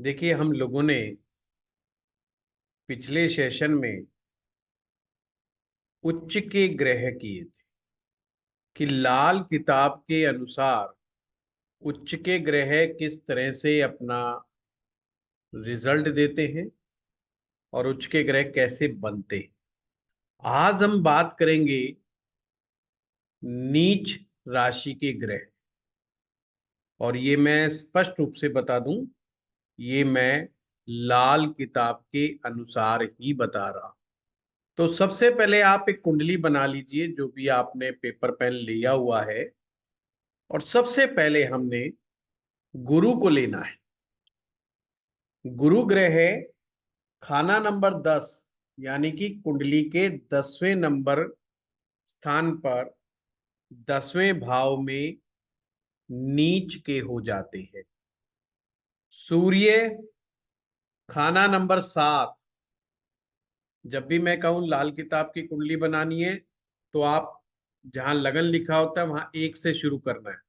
देखिए, हम लोगों ने पिछले सेशन में उच्च के ग्रह किए थे कि लाल किताब के अनुसार उच्च के ग्रह किस तरह से अपना रिजल्ट देते हैं और उच्च के ग्रह कैसे बनते हैं। आज हम बात करेंगे नीच राशि के ग्रह। और ये मैं स्पष्ट रूप से बता दूं, ये मैं लाल किताब के अनुसार ही बता रहा हूं। तो सबसे पहले आप एक कुंडली बना लीजिए, जो भी आपने पेपर पेन लिया हुआ है। और सबसे पहले हमने गुरु को लेना है। गुरु ग्रह है खाना नंबर 10, यानी कि कुंडली के 10वें नंबर स्थान पर 10वें भाव में नीच के हो जाते हैं। सूर्य खाना नंबर 7। जब भी मैं कहूं लाल किताब की कुंडली बनानी है, तो आप जहां लगन लिखा होता है वहां 1 से शुरू करना है।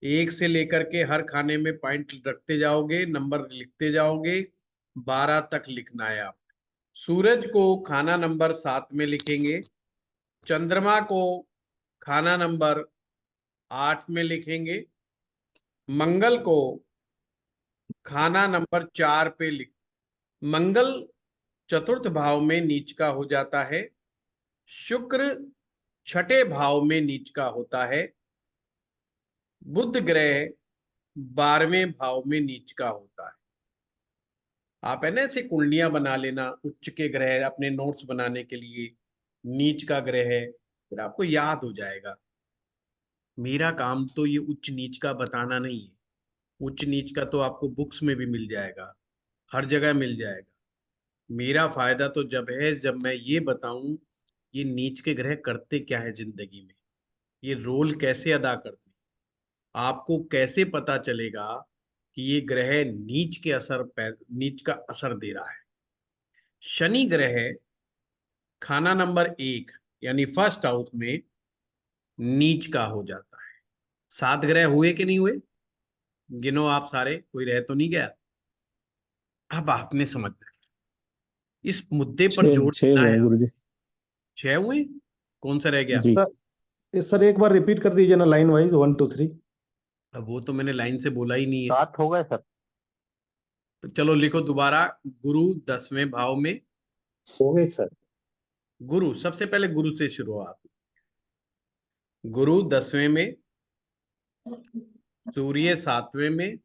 1 से लेकर के हर खाने में पॉइंट रखते जाओगे, नंबर लिखते जाओगे, 12 तक लिखना है आप। सूरज को खाना नंबर 7 में लिखेंगे। चंद्रमा को खाना नंबर 8 में लिखेंगे। मंगल को खाना नंबर 4 पे लिख। मंगल चतुर्थ भाव में नीच का हो जाता है। शुक्र छठे भाव में नीच का होता है। बुध ग्रह 12वें भाव में नीच का होता है। आप है ना ऐसे कुंडलियां बना लेना उच्च के ग्रह अपने नोट्स बनाने के लिए। नीच का ग्रह है, फिर आपको याद हो जाएगा। मेरा काम तो ये उच्च नीच का बताना नहीं है। उच्च नीच का तो आपको बुक्स में भी मिल जाएगा, हर जगह मिल जाएगा। मेरा फायदा तो जब है जब मैं ये बताऊं ये नीच के ग्रह करते क्या है जिंदगी में, ये रोल कैसे अदा करते हैं। आपको कैसे पता चलेगा कि ये ग्रह नीच का असर दे रहा है। शनि ग्रह खाना नंबर 1 यानी फर्स्ट हाउस में नीच का हो जाता है। 7 ग्रह हुए कि नहीं हुए, गिनो आप सारे, कोई रह तो नहीं गया। अब आपने समझना है, इस मुद्दे पर छः जोर छः देना हुए है। हैं गुरु जी। 6 हुए, कौन सा रह गया। जी। सर एक बार रिपीट कर दीजिए ना, लाइन वाइज 1 2 3। अब वो तो मैंने लाइन से बोला ही नहीं है। 7 हो गए सर। तो चलो लिखो दोबारा। गुरु 10वें भाव में। हो गए सर। गुरु सबसे पहले गुरु से शुरुआत। गुरु 10वें में, सूर्य 7वें में,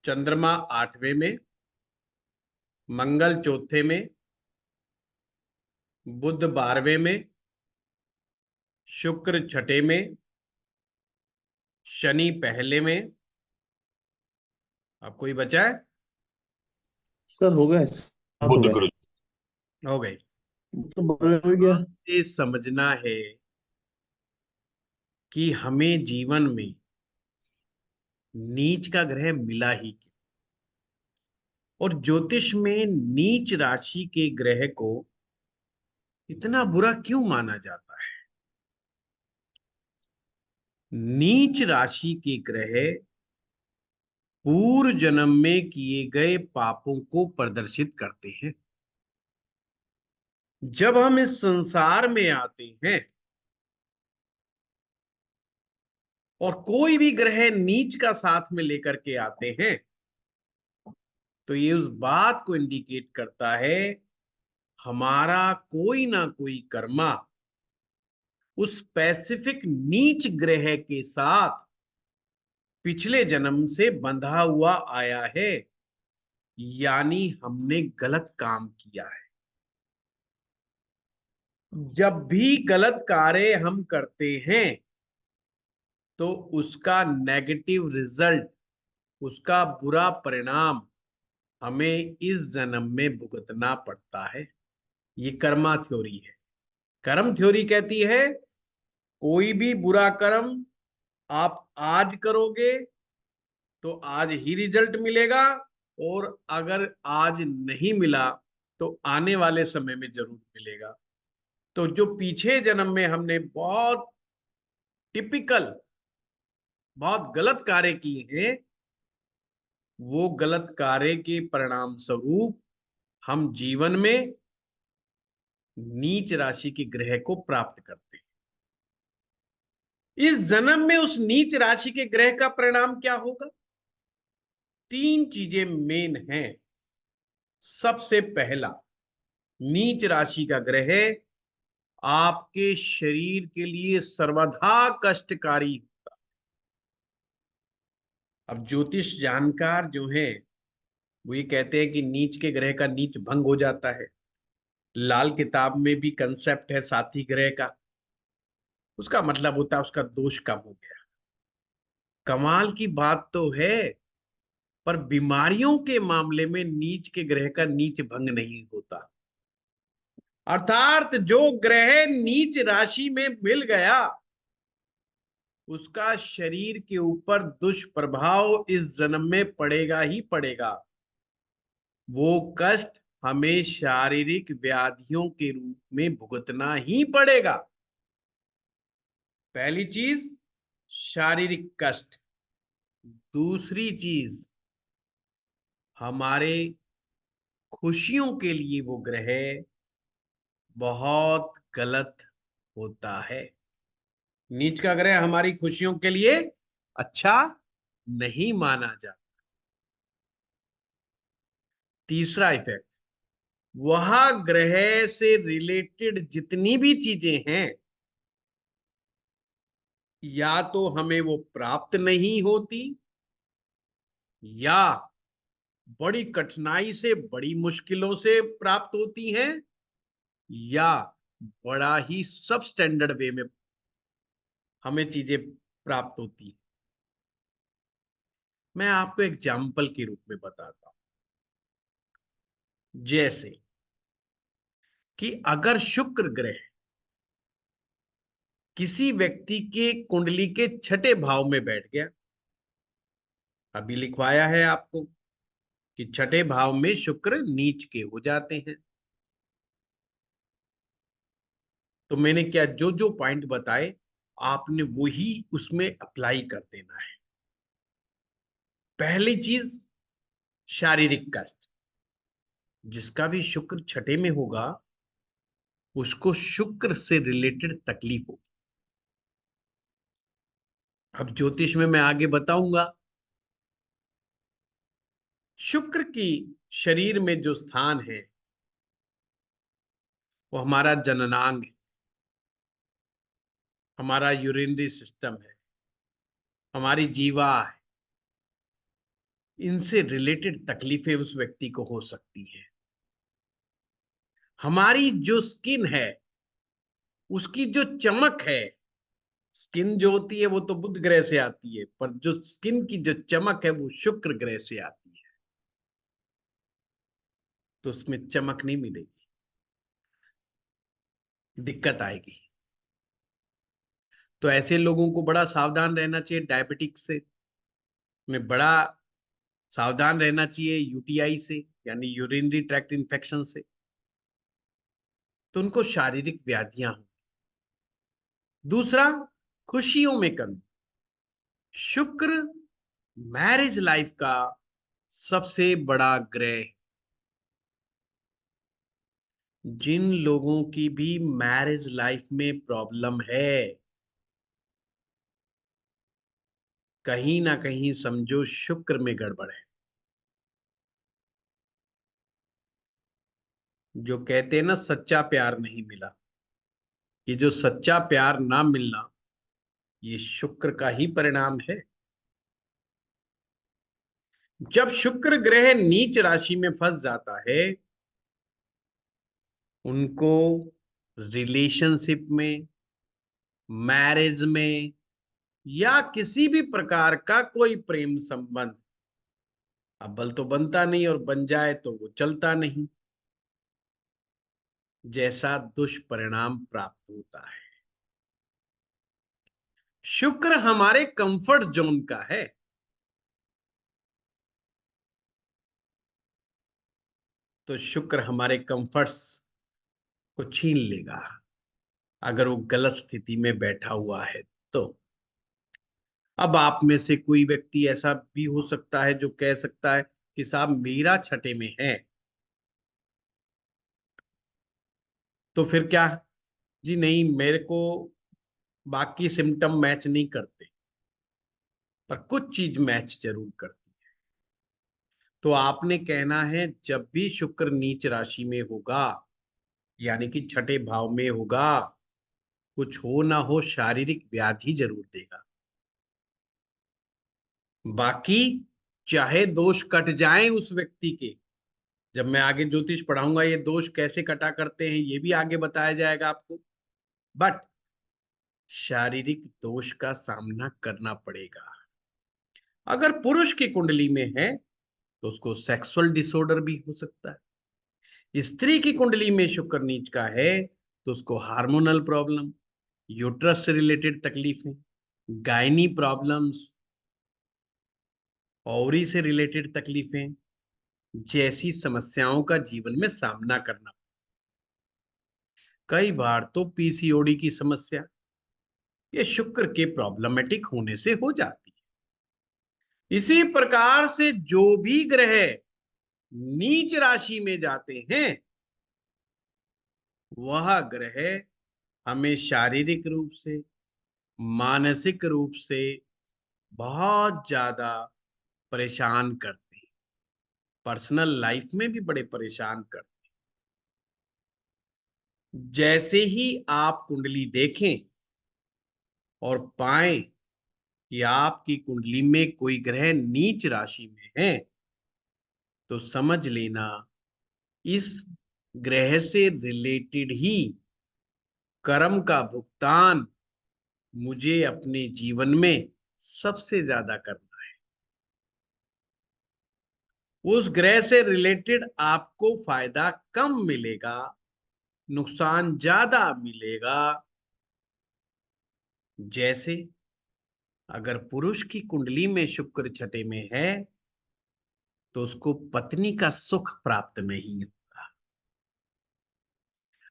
चंद्रमा 8वें में, मंगल चौथे में, बुध 12वें में, शुक्र छठे में, शनि पहले में। अब कोई बचा है। सर हो गए, 7 हो बुध गए। गुरु। हो गई। तो बगल हो गया। ध्यान से समझना है कि हमें जीवन में नीच का ग्रह मिला ही क्यों। और ज्योतिष में नीच राशि के ग्रह को इतना बुरा क्यों माना जाता है। नीच राशि के ग्रह पूर्व जन्म में किए गए पापों को प्रदर्शित करते हैं। जब हम इस संसार में आते हैं और कोई भी ग्रह नीच का साथ में लेकर के आते हैं, तो ये उस बात को इंडिकेट करता है हमारा कोई ना कोई कर्मा उस स्पेसिफिक नीच ग्रह के साथ पिछले जन्म से बंधा हुआ आया है, यानी हमने गलत काम किया है। जब भी गलत कार्य हम करते हैं तो उसका नेगेटिव रिजल्ट, उसका बुरा परिणाम हमें इस जन्म में भुगतना पड़ता है। ये कर्मा थ्योरी है। कर्म थ्योरी कहती है कोई भी बुरा कर्म आप आज करोगे तो आज ही रिजल्ट मिलेगा, और अगर आज नहीं मिला तो आने वाले समय में जरूर मिलेगा। तो जो पीछे जन्म में हमने बहुत टिपिकल बहुत गलत कार्य किए हैं, वो गलत कार्य के परिणाम स्वरूप हम जीवन में नीच राशि के ग्रह को प्राप्त करते हैं। इस जन्म में उस नीच राशि के ग्रह का परिणाम क्या होगा? 3 चीजें मेन हैं। सबसे पहला, नीच राशि का ग्रह आपके शरीर के लिए सर्वथा कष्टकारी होता है। अब ज्योतिष जानकार जो हैं वो ये कहते हैं कि नीच के ग्रह का नीच भंग हो जाता है। लाल किताब में भी कंसेप्ट है साथी ग्रह का, उसका मतलब होता है उसका दोष कम हो गया। कमाल की बात तो है, पर बीमारियों के मामले में नीच के ग्रह का नीच भंग नहीं होता। अर्थात जो ग्रह नीच राशि में मिल गया उसका शरीर के ऊपर दुष्प्रभाव इस जन्म में पड़ेगा ही पड़ेगा। वो कष्ट हमें शारीरिक व्याधियों के रूप में भुगतना ही पड़ेगा। पहली चीज शारीरिक कष्ट। दूसरी चीज, हमारे खुशियों के लिए वो ग्रह बहुत गलत होता है। नीच का ग्रह हमारी खुशियों के लिए अच्छा नहीं माना जाता। तीसरा इफेक्ट, वह ग्रह से रिलेटेड जितनी भी चीजें हैं या तो हमें वो प्राप्त नहीं होती या बड़ी कठिनाई से बड़ी मुश्किलों से प्राप्त होती हैं या बड़ा ही सब स्टैंडर्ड वे में हमें चीजें प्राप्त होती हैं। मैं आपको एग्जाम्पल के रूप में बताता हूं। जैसे कि अगर शुक्र ग्रह किसी व्यक्ति के कुंडली के छठे भाव में बैठ गया, अभी लिखवाया है आपको कि छठे भाव में शुक्र नीच के हो जाते हैं, तो मैंने क्या जो जो पॉइंट बताए आपने वही उसमें अप्लाई कर देना है। पहली चीज शारीरिक कष्ट। जिसका भी शुक्र छठे में होगा उसको शुक्र से रिलेटेड तकलीफ होगी। अब ज्योतिष में मैं आगे बताऊंगा। शुक्र की शरीर में जो स्थान है वो हमारा जननांग है, हमारा यूरिनरी सिस्टम है, हमारी जीवा है। इनसे रिलेटेड तकलीफें उस व्यक्ति को हो सकती हैं। हमारी जो स्किन है उसकी जो चमक है, स्किन जो होती है वो तो बुध ग्रह से आती है, पर जो स्किन की जो चमक है वो शुक्र ग्रह से आती है, तो उसमें चमक नहीं मिलेगी, दिक्कत आएगी। तो ऐसे लोगों को बड़ा सावधान रहना चाहिए डायबिटिक से, में बड़ा सावधान रहना चाहिए यूटीआई से यानी यूरिनरी ट्रैक्ट इन्फेक्शन से, तो उनको शारीरिक व्याधियां हों। दूसरा, खुशियों में कमी। शुक्र मैरिज लाइफ का सबसे बड़ा ग्रह है। जिन लोगों की भी मैरिज लाइफ में प्रॉब्लम है, कहीं ना कहीं समझो शुक्र में गड़बड़ है। जो कहते हैं ना सच्चा प्यार नहीं मिला, ये जो सच्चा प्यार ना मिलना ये शुक्र का ही परिणाम है। जब शुक्र ग्रह नीच राशि में फंस जाता है उनको रिलेशनशिप में, मैरिज में या किसी भी प्रकार का कोई प्रेम संबंध अव्वल तो बनता नहीं और बन जाए तो वो चलता नहीं, जैसा दुष्परिणाम प्राप्त होता है। शुक्र हमारे कंफर्ट जोन का है, तो शुक्र हमारे कंफर्ट्स को छीन लेगा अगर वो गलत स्थिति में बैठा हुआ है तो। अब आप में से कोई व्यक्ति ऐसा भी हो सकता है जो कह सकता है कि साहब मेरा छठे में है, तो फिर क्या? जी नहीं, मेरे को बाकी सिम्टम मैच नहीं करते, पर कुछ चीज मैच जरूर करती है। तो आपने कहना है जब भी शुक्र नीच राशि में होगा, यानी कि छठे भाव में होगा, कुछ हो ना हो शारीरिक व्याधि जरूर देगा। बाकी चाहे दोष कट जाएं उस व्यक्ति के, जब मैं आगे ज्योतिष पढ़ाऊंगा ये दोष कैसे कटा करते हैं ये भी आगे बताया जाएगा आपको, बट शारीरिक दोष का सामना करना पड़ेगा। अगर पुरुष की कुंडली में है तो उसको सेक्सुअल डिसऑर्डर भी हो सकता है। स्त्री की कुंडली में शुक्र नीच का है तो उसको हार्मोनल प्रॉब्लम, यूट्रस से रिलेटेड तकलीफें, गायनी प्रॉब्लम्स, ओवरी से रिलेटेड तकलीफें जैसी समस्याओं का जीवन में सामना करना। कई बार तो पीसीओडी की समस्या ये शुक्र के प्रॉब्लमेटिक होने से हो जाती है। इसी प्रकार से जो भी ग्रह नीच राशि में जाते हैं वह ग्रह हमें शारीरिक रूप से, मानसिक रूप से बहुत ज्यादा परेशान करते हैं, पर्सनल लाइफ में भी बड़े परेशान करते हैं। जैसे ही आप कुंडली देखें और पाएं कि आपकी कुंडली में कोई ग्रह नीच राशि में है, तो समझ लेना इस ग्रह से रिलेटेड ही कर्म का भुगतान मुझे अपने जीवन में सबसे ज्यादा करना है। उस ग्रह से रिलेटेड आपको फायदा कम मिलेगा, नुकसान ज्यादा मिलेगा। जैसे अगर पुरुष की कुंडली में शुक्र छठे में है तो उसको पत्नी का सुख प्राप्त नहीं होगा।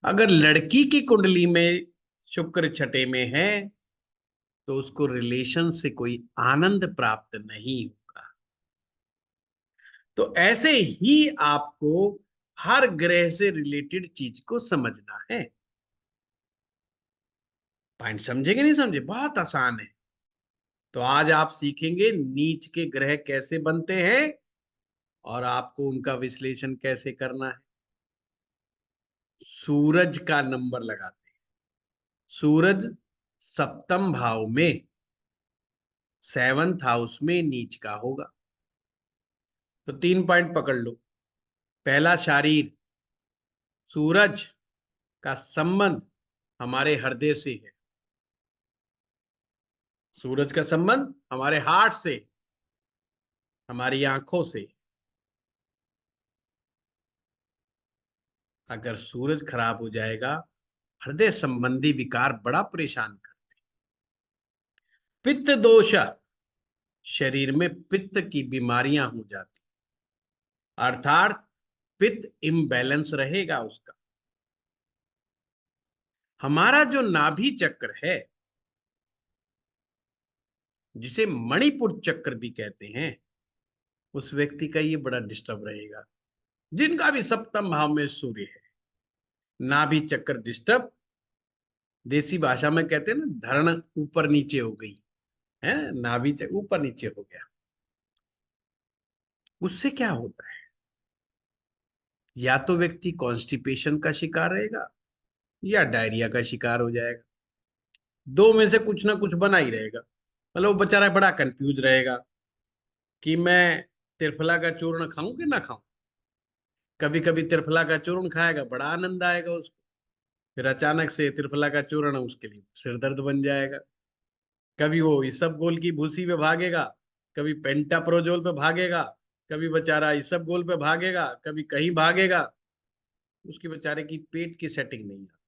अगर लड़की की कुंडली में शुक्र छठे में है तो उसको रिलेशन से कोई आनंद प्राप्त नहीं होगा। तो ऐसे ही आपको हर ग्रह से रिलेटेड चीज को समझना है। पॉइंट समझेंगे नहीं समझे? बहुत आसान है। तो आज आप सीखेंगे नीच के ग्रह कैसे बनते हैं और आपको उनका विश्लेषण कैसे करना है। सूरज का नंबर लगाते हैं। सूरज सप्तम भाव में, सेवंथ हाउस में नीच का होगा। तो 3 पॉइंट पकड़ लो। पहला, शारीर, सूरज का संबंध हमारे हृदय से है। सूरज का संबंध हमारे हार्ट से, हमारी आंखों से। अगर सूरज खराब हो जाएगा, हृदय संबंधी विकार बड़ा परेशान करते हैं। पित्त दोष, शरीर में पित्त की बीमारियां हो जाती, अर्थात पित्त इम्बैलेंस रहेगा उसका। हमारा जो नाभि चक्र है, जिसे मणिपुर चक्र भी कहते हैं, उस व्यक्ति का ये बड़ा डिस्टर्ब रहेगा। जिनका भी सप्तम भाव में सूर्य है, नाभि चक्र डिस्टर्ब, देसी भाषा में कहते हैं ना, धरण ऊपर नीचे हो गई है, नाभि चक्र ऊपर नीचे हो गया। उससे क्या होता है? या तो व्यक्ति कॉन्स्टिपेशन का शिकार रहेगा या डायरिया का शिकार हो जाएगा। दो में से कुछ ना कुछ बना ही रहेगा। मतलब वो बेचारा बड़ा कंफ्यूज रहेगा कि मैं त्रिफला का चूर्ण खाऊं कि ना खाऊं। कभी कभी त्रिफला का चूर्ण खाएगा, बड़ा आनंद आएगा उसको, फिर अचानक से त्रिफला का चूर्ण उसके लिए सिर दर्द बन जाएगा। कभी वो इसबगोल की भूसी पे भागेगा, कभी पेंटाप्रोजोल पे भागेगा, कभी बेचारा इसबगोल पे भागेगा, कभी कहीं भागेगा। उसके बेचारे की पेट की सेटिंग नहीं है,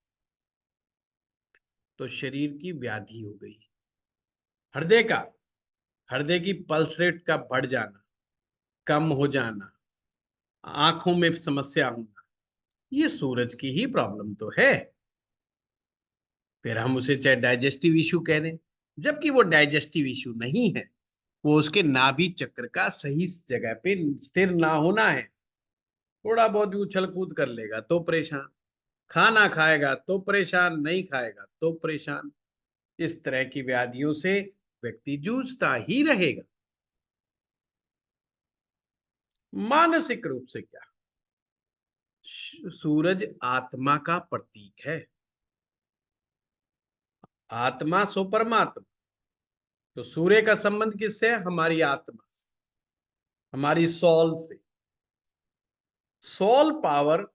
तो शरीर की व्याधि हो गई। हृदय का, हृदय की पल्स रेट का बढ़ जाना, कम हो जाना, आंखों में समस्या होना, ये सूरज की ही प्रॉब्लम तो है। फिर हम उसे चाहे डाइजेस्टिव इश्यू कह दें, जबकि वो डाइजेस्टिव इश्यू नहीं है, वो उसके नाभि चक्र का सही जगह पे स्थिर ना होना है। थोड़ा बहुत भी उछल कूद कर लेगा तो परेशान, खाना खाएगा तो परेशान, नहीं खाएगा तो परेशान। इस तरह की व्याधियों से व्यक्ति जूझता ही रहेगा। मानसिक रूप से क्या, सूरज आत्मा का प्रतीक है। आत्मा सो परमात्मा, तो सूर्य का संबंध किससे है? हमारी आत्मा से, हमारी सोल से। सोल पावर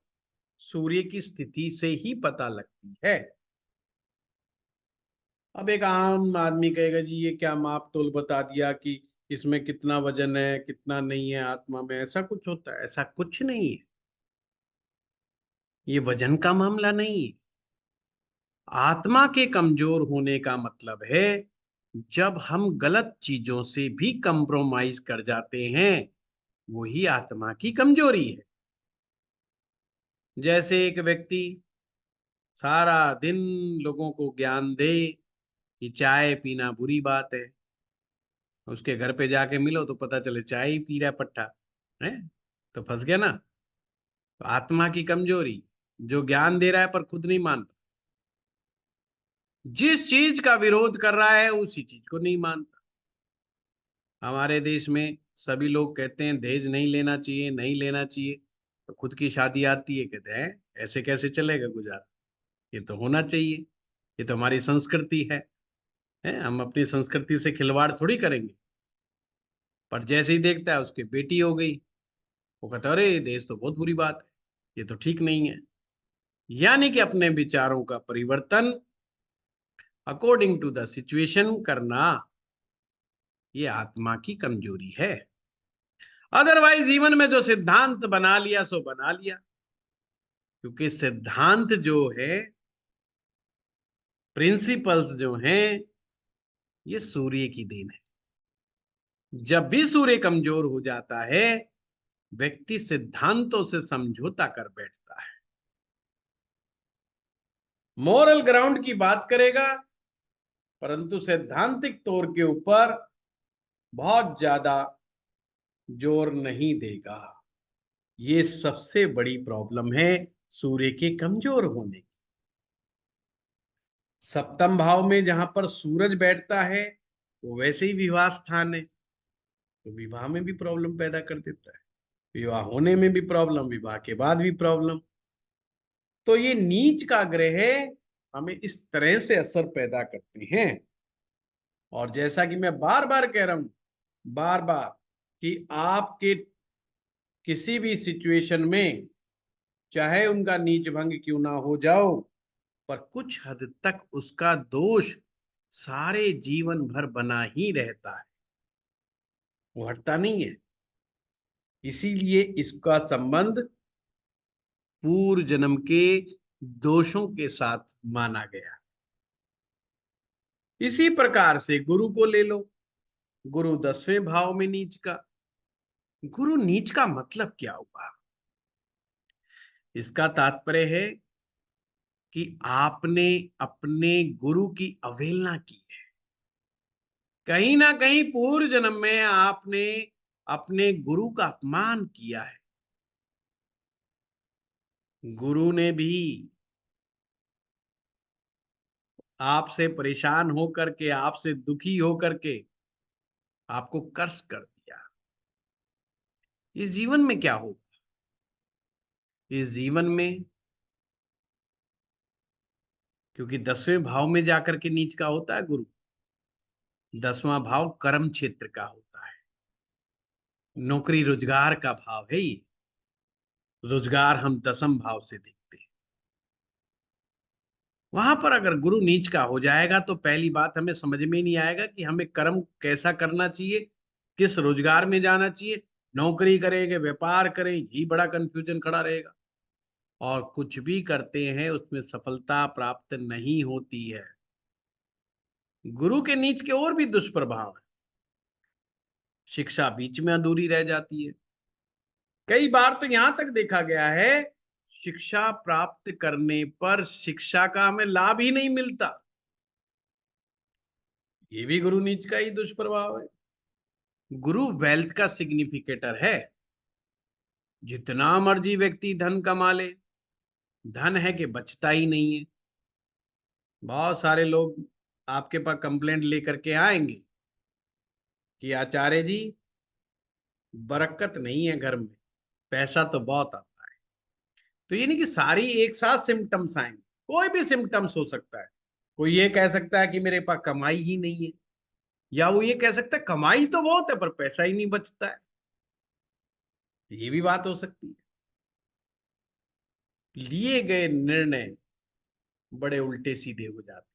सूर्य की स्थिति से ही पता लगती है। अब एक आम आदमी कहेगा जी ये क्या माप तोल बता दिया कि इसमें कितना वजन है कितना नहीं है आत्मा में, ऐसा कुछ होता है? ऐसा कुछ नहीं है, ये वजन का मामला नहीं है। आत्मा के कमजोर होने का मतलब है जब हम गलत चीजों से भी कंप्रोमाइज कर जाते हैं, वही आत्मा की कमजोरी है। जैसे एक व्यक्ति सारा दिन लोगों को ज्ञान दे कि चाय पीना बुरी बात है, उसके घर पे जाके मिलो तो पता चले चाय ही पी रहा है पट्टा है, तो फंस गया ना। तो आत्मा की कमजोरी, जो ज्ञान दे रहा है पर खुद नहीं मानता, जिस चीज का विरोध कर रहा है उसी चीज को नहीं मानता। हमारे देश में सभी लोग कहते हैं दहेज नहीं लेना चाहिए, नहीं लेना चाहिए, तो खुद की शादी आती है कहते हैं ऐसे कैसे चलेगा गुजारा, ये तो होना चाहिए, ये तो हमारी संस्कृति है, हम अपनी संस्कृति से खिलवाड़ थोड़ी करेंगे। पर जैसे ही देखता है उसकी बेटी हो गई, वो कहता है अरे दहेज तो बहुत बुरी बात है, ये तो ठीक नहीं है। यानी कि अपने विचारों का परिवर्तन अकॉर्डिंग टू द सिचुएशन करना, ये आत्मा की कमजोरी है। अदरवाइज जीवन में जो सिद्धांत बना लिया सो बना लिया, क्योंकि सिद्धांत जो है, प्रिंसिपल्स जो हैं, ये सूर्य की देन है। जब भी सूर्य कमजोर हो जाता है, व्यक्ति सिद्धांतों से समझौता कर बैठता है, मॉरल ग्राउंड की बात करेगा, परंतु सैद्धांतिक तौर के ऊपर बहुत ज्यादा जोर नहीं देगा। ये सबसे बड़ी प्रॉब्लम है सूर्य के कमजोर होने की। सप्तम भाव में जहां पर सूरज बैठता है वो वैसे ही विवाह स्थान है, तो विवाह में भी प्रॉब्लम पैदा कर देता है, विवाह होने में भी प्रॉब्लम, विवाह के बाद भी प्रॉब्लम। तो ये नीच का ग्रह हमें इस तरह से असर पैदा करते हैं। और जैसा कि मैं बार बार कह रहा हूं, बार बार, कि आपके किसी भी सिचुएशन में चाहे उनका नीच भंग क्यों ना हो जाओ, पर कुछ हद तक उसका दोष सारे जीवन भर बना ही रहता है, वो हटता नहीं है। इसीलिए इसका संबंध पूर्व जन्म के दोषों के साथ माना गया। इसी प्रकार से गुरु को ले लो, गुरु 10वें भाव में नीच का। गुरु नीच का मतलब क्या हुआ? इसका तात्पर्य है कि आपने अपने गुरु की अवहेलना की है। कहीं ना कहीं पूर्व जन्म में आपने अपने गुरु का अपमान किया है। गुरु ने भी आपसे परेशान होकर के, आपसे दुखी होकर के आपको कर्ज कर दिया। इस जीवन में क्या होगा? इस जीवन में, क्योंकि 10वें भाव में जाकर के नीच का होता है गुरु, 10वां भाव कर्म क्षेत्र का होता है, नौकरी रोजगार का भाव है ये। रोजगार हम 10म भाव से देखते हैं। वहां पर अगर गुरु नीच का हो जाएगा तो पहली बात हमें समझ में ही नहीं आएगा कि हमें कर्म कैसा करना चाहिए, किस रोजगार में जाना चाहिए, नौकरी करेंगे व्यापार करें, यही बड़ा कंफ्यूजन खड़ा रहेगा। और कुछ भी करते हैं उसमें सफलता प्राप्त नहीं होती है। गुरु के नीच के और भी दुष्प्रभाव है। शिक्षा बीच में अधूरी रह जाती है। कई बार तो यहां तक देखा गया है, शिक्षा प्राप्त करने पर शिक्षा का हमें लाभ ही नहीं मिलता। ये भी गुरु नीच का ही दुष्प्रभाव है। गुरु वेल्थ का सिग्निफिकेटर है। जितना मर्जी व्यक्ति धन कमा ले, धन है कि बचता ही नहीं है। बहुत सारे लोग आपके पास कंप्लेंट लेकर के आएंगे कि आचार्य जी बरकत नहीं है घर में, पैसा तो बहुत आता है। तो ये नहीं कि सारी एक साथ सिम्टम्स आएंगे, कोई भी सिम्टम्स हो सकता है। कोई ये कह सकता है कि मेरे पास कमाई ही नहीं है, या वो ये कह सकता है कमाई तो बहुत है पर पैसा ही नहीं बचता है। ये भी बात हो सकती है। लिए गए निर्णय बड़े उल्टे सीधे हो जाते हैं।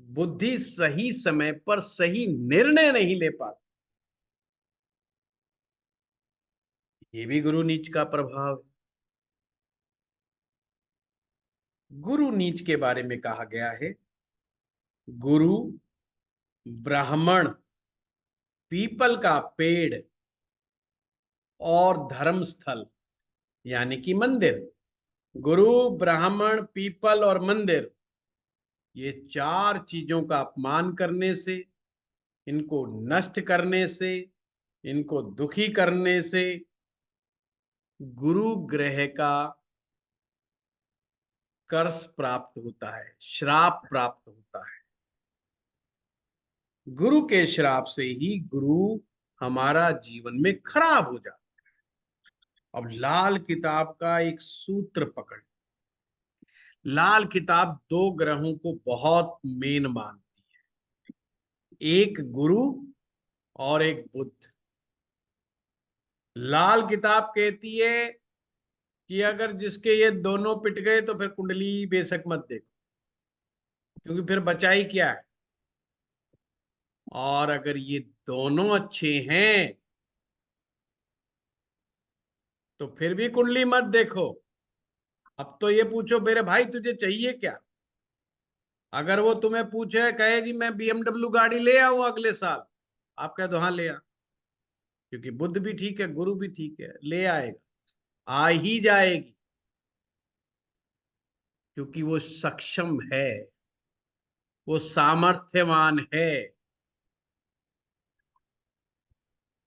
बुद्धि सही समय पर सही निर्णय नहीं ले पाती। ये भी गुरु नीच का प्रभाव है। गुरु नीच के बारे में कहा गया है, गुरु ब्राह्मण, पीपल का पेड़ और धर्म स्थल यानी कि मंदिर। गुरु, ब्राह्मण, पीपल और मंदिर, ये चार चीजों का अपमान करने से, इनको नष्ट करने से, इनको दुखी करने से गुरु ग्रह का कर्ष प्राप्त होता है, श्राप प्राप्त होता है। गुरु के श्राप से ही गुरु हमारा जीवन में खराब हो जाता है। अब लाल किताब का एक सूत्र पकड़। लाल किताब दो ग्रहों को बहुत मेन मानती है, एक गुरु और एक बुध। लाल किताब कहती है कि अगर जिसके ये दोनों पिट गए तो फिर कुंडली बेशक मत देखो, क्योंकि फिर बचा ही क्या है। और अगर ये दोनों अच्छे हैं तो फिर भी कुंडली मत देखो। अब तो ये पूछो मेरे भाई तुझे चाहिए क्या। अगर वो तुम्हें पूछे, कहे जी मैं BMW गाड़ी ले आऊं अगले साल, आप कह दो हाँ ले आ, क्योंकि बुध भी ठीक है, गुरु भी ठीक है, ले आएगा, आ ही जाएगी, क्योंकि वो सक्षम है, वो सामर्थ्यवान है।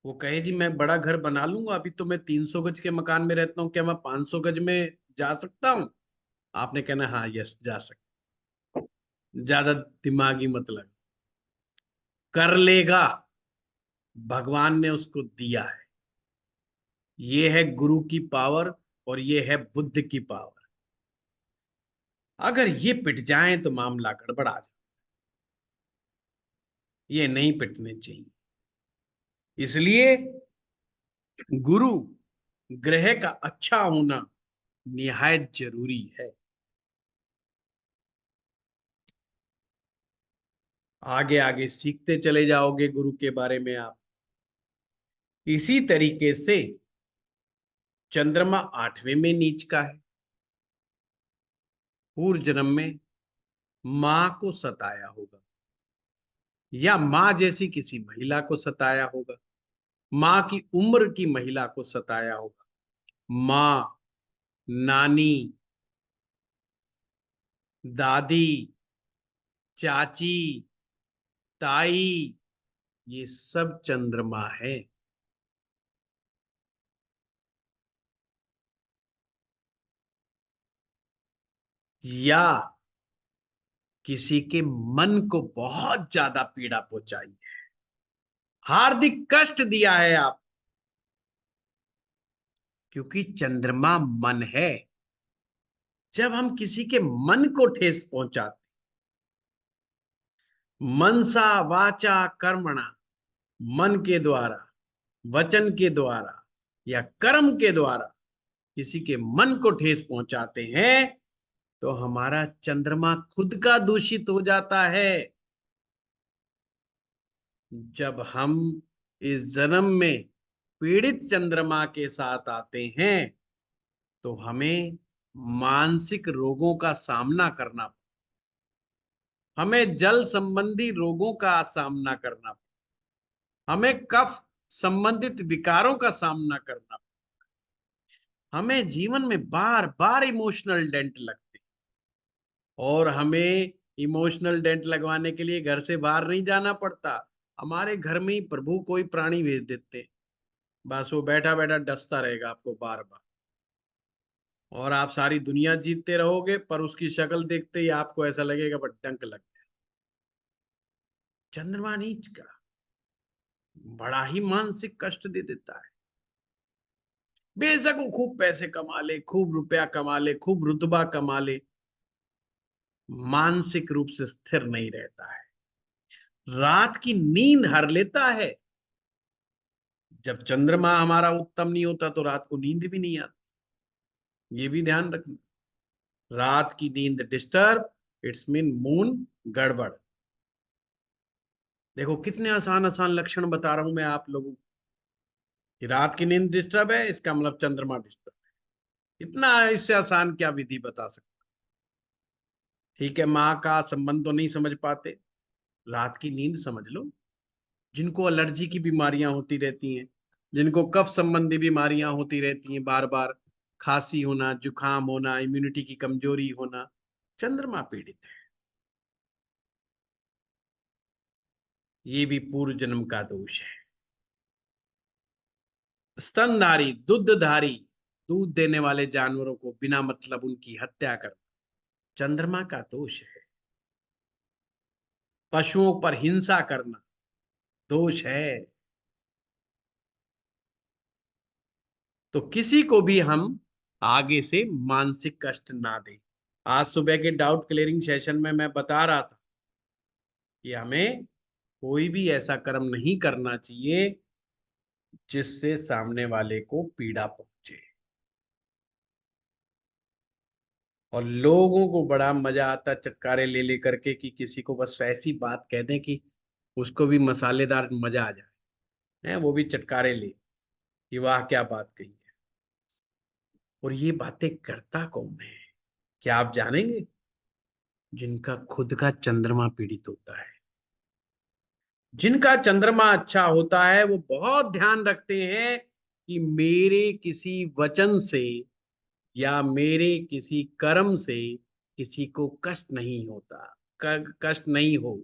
वो कहे जी मैं बड़ा घर बना लूंगा, अभी तो मैं 300 गज के मकान में रहता हूँ, क्या मैं 500 गज में जा सकता हूँ। आपने कहना हाँ यस जा सकता। ज्यादा दिमागी मत लगा, कर लेगा, भगवान ने उसको दिया है। ये है गुरु की पावर और ये है बुद्ध की पावर। अगर ये पिट जाए तो मामला गड़बड़ा जाए, ये नहीं पिटने चाहिए। इसलिए गुरु ग्रह का अच्छा होना निहायत जरूरी है। आगे आगे सीखते चले जाओगे गुरु के बारे में आप। इसी तरीके से चंद्रमा 8वें में नीच का है। पूर्व जन्म में मां को सताया होगा, या मां जैसी किसी महिला को सताया होगा, मां की उम्र की महिला को सताया होगा। मां, नानी, दादी, चाची, ताई, ये सब चंद्रमा है। या किसी के मन को बहुत ज्यादा पीड़ा पहुंचाई है, हार्दिक कष्ट दिया है आप, क्योंकि चंद्रमा मन है। जब हम किसी के मन को ठेस पहुंचाते, मनसा वाचा कर्मणा, मन के द्वारा, वचन के द्वारा या कर्म के द्वारा किसी के मन को ठेस पहुंचाते हैं, तो हमारा चंद्रमा खुद का दूषित हो जाता है। जब हम इस जन्म में पीड़ित चंद्रमा के साथ आते हैं तो हमें मानसिक रोगों का सामना करना, हमें जल संबंधी रोगों का सामना करना, हमें कफ संबंधित विकारों का सामना करना, हमें जीवन में बार बार इमोशनल डेंट लगते और हमें इमोशनल डेंट लगवाने के लिए घर से बाहर नहीं जाना पड़ता, हमारे घर में ही प्रभु कोई प्राणी भेज देते हैं। बस वो बैठा बैठा डसता रहेगा आपको बार बार, और आप सारी दुनिया जीतते रहोगे, पर उसकी शक्ल देखते ही आपको ऐसा लगेगा बस डंक लग गया। चंद्रमा नीच का बड़ा ही मानसिक कष्ट दे देता है। बेशक वो खूब पैसे कमा ले, खूब रुपया कमा ले, खूब रुतबा कमा ले, मानसिक रूप से स्थिर नहीं रहता है। रात की नींद हर लेता है। जब चंद्रमा हमारा उत्तम नहीं होता तो रात को नींद भी नहीं आती, ये भी ध्यान रखना। रात की नींद डिस्टर्ब, इट्स मीन मून गड़बड़। देखो कितने आसान आसान लक्षण बता रहा हूं मैं आप लोगों को, कि रात की नींद डिस्टर्ब है, इसका मतलब चंद्रमा डिस्टर्ब है। इतना इससे आसान क्या विधि बता सकते। ठीक है, माँ का संबंध तो नहीं समझ पाते, रात की नींद समझ लो। जिनको एलर्जी की बीमारियां होती रहती हैं, जिनको कफ संबंधी बीमारियां होती रहती हैं, बार बार खांसी होना, जुकाम होना, इम्यूनिटी की कमजोरी होना, चंद्रमा पीड़ित है। ये भी पूर्व जन्म का दोष है। स्तनधारी, दुग्धधारी, दूध देने वाले जानवरों को बिना मतलब उनकी हत्या करना चंद्रमा का दोष है। पशुओं पर हिंसा करना दोष है। तो किसी को भी हम आगे से मानसिक कष्ट ना दें। आज सुबह के डाउट क्लियरिंग सेशन में मैं बता रहा था कि हमें कोई भी ऐसा कर्म नहीं करना चाहिए जिससे सामने वाले को पीड़ा पहुंचे। और लोगों को बड़ा मजा आता चटकारे ले ले करके, कि किसी को बस ऐसी बात कह दें कि उसको भी मसालेदार मजा आ जाए, है वो भी चटकारे ले कि वाह क्या बात कही है। और ये बातें करता कौन है, क्या आप जानेंगे? जिनका खुद का चंद्रमा पीड़ित होता है। जिनका चंद्रमा अच्छा होता है वो बहुत ध्यान रखते हैं कि मेरे किसी वचन से या मेरे किसी कर्म से किसी को कष्ट नहीं होता, कष्ट नहीं हो।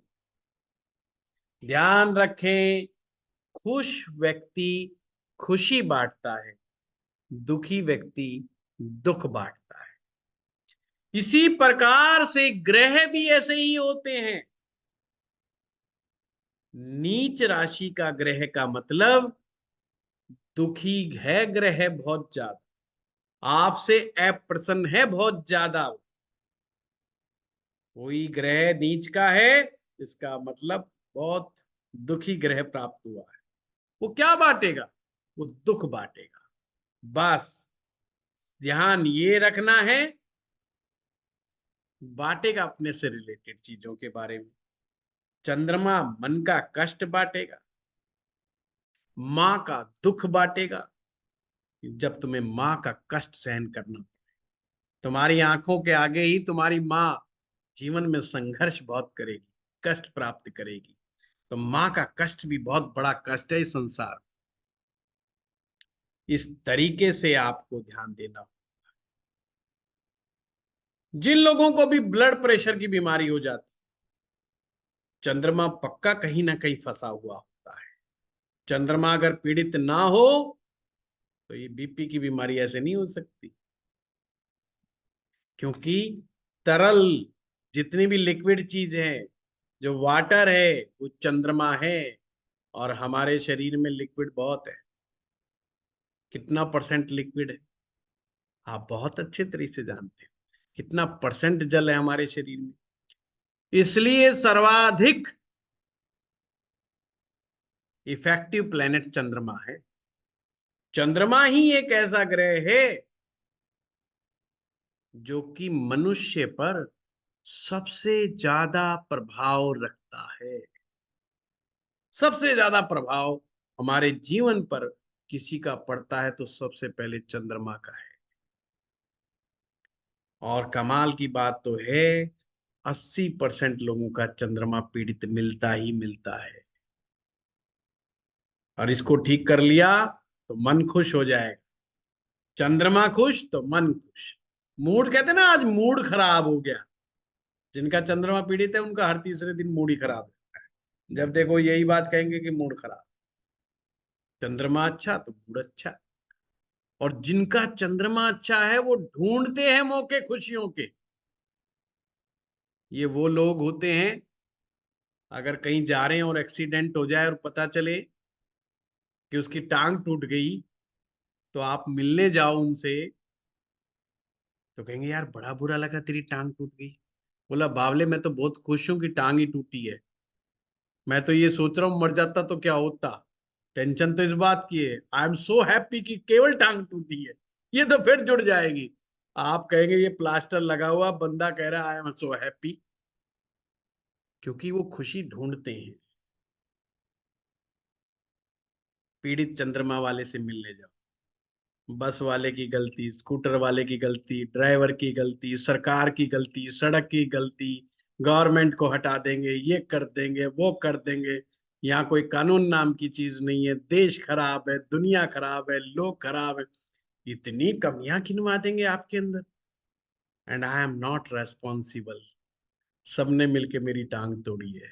ध्यान रखें, खुश व्यक्ति खुशी बांटता है, दुखी व्यक्ति दुख बांटता है। इसी प्रकार से ग्रह भी ऐसे ही होते हैं। नीच राशि का ग्रह का मतलब दुखी है ग्रह बहुत ज्यादा, आपसे अप्रसन्न है बहुत ज्यादा। कोई ग्रह नीच का है, इसका मतलब बहुत दुखी ग्रह प्राप्त हुआ है। वो क्या बांटेगा? वो दुख बांटेगा। बस ध्यान ये रखना है, बांटेगा अपने से रिलेटेड चीजों के बारे में। चंद्रमा मन का कष्ट बांटेगा, माँ का दुख बांटेगा। जब तुम्हें माँ का कष्ट सहन करना पड़े, तुम्हारी आंखों के आगे ही तुम्हारी माँ जीवन में संघर्ष बहुत करेगी, कष्ट प्राप्त करेगी, तो माँ का कष्ट भी बहुत बड़ा कष्ट है इस संसार। इस तरीके से आपको ध्यान देना। जिन लोगों को भी ब्लड प्रेशर की बीमारी हो जाती, चंद्रमा पक्का कहीं ना कहीं फंसा हुआ होता है। चंद्रमा अगर पीड़ित ना हो तो ये बीपी की बीमारी ऐसे नहीं हो सकती, क्योंकि तरल जितनी भी लिक्विड चीज है, जो वाटर है वो चंद्रमा है। और हमारे शरीर में लिक्विड बहुत है। कितना परसेंट लिक्विड है आप बहुत अच्छे तरीके से जानते हैं। कितना परसेंट जल है हमारे शरीर में। इसलिए सर्वाधिक इफेक्टिव प्लेनेट चंद्रमा है। चंद्रमा ही एक ऐसा ग्रह है जो कि मनुष्य पर सबसे ज्यादा प्रभाव रखता है। सबसे ज्यादा प्रभाव हमारे जीवन पर किसी का पड़ता है तो सबसे पहले चंद्रमा का है। और कमाल की बात तो है, 80% लोगों का चंद्रमा पीड़ित मिलता ही मिलता है। और इसको ठीक कर लिया तो मन खुश हो जाएगा। चंद्रमा खुश तो मन खुश। मूड कहते ना, आज मूड खराब हो गया, जिनका चंद्रमा पीड़ित है उनका हर तीसरे दिन मूड ही खराब है। जब देखो यही बात कहेंगे कि मूड खराब, चंद्रमा अच्छा तो मूड अच्छा। और जिनका चंद्रमा अच्छा है वो ढूंढते हैं मौके खुशियों के। ये वो लोग होते हैं, अगर कहीं जा रहे हैं और एक्सीडेंट हो जाए और पता चले कि उसकी टांग टूट गई, तो आप मिलने जाओ उनसे तो कहेंगे यार बड़ा बुरा लगा तेरी टांग टूट गई। बोला बावले मैं तो बहुत खुश हूं कि टांग ही टूटी है, मैं तो ये सोच रहा हूं मर जाता तो क्या होता। टेंशन तो इस बात की है, आई एम सो हैप्पी कि केवल टांग टूटी है। ये तो फिर जुड़ जाएगी। आप कहेंगे ये प्लास्टर लगा हुआ, बंदा कह रहा है आई एम सो हैप्पी, क्योंकि वो खुशी ढूंढते हैं। पीड़ित चंद्रमा वाले से मिलने जाओ, बस वाले की गलती, स्कूटर वाले की गलती, ड्राइवर की गलती, सरकार की गलती, सड़क की गलती, गवर्नमेंट को हटा देंगे, ये कर देंगे, वो कर देंगे। यहाँ कोई कानून नाम की चीज नहीं है, देश खराब है, दुनिया खराब है, लोग खराब है। इतनी कमियां गिनवा देंगे आपके अंदर। And I am not responsible. सबने मिलके मेरी टांग तोड़ी है,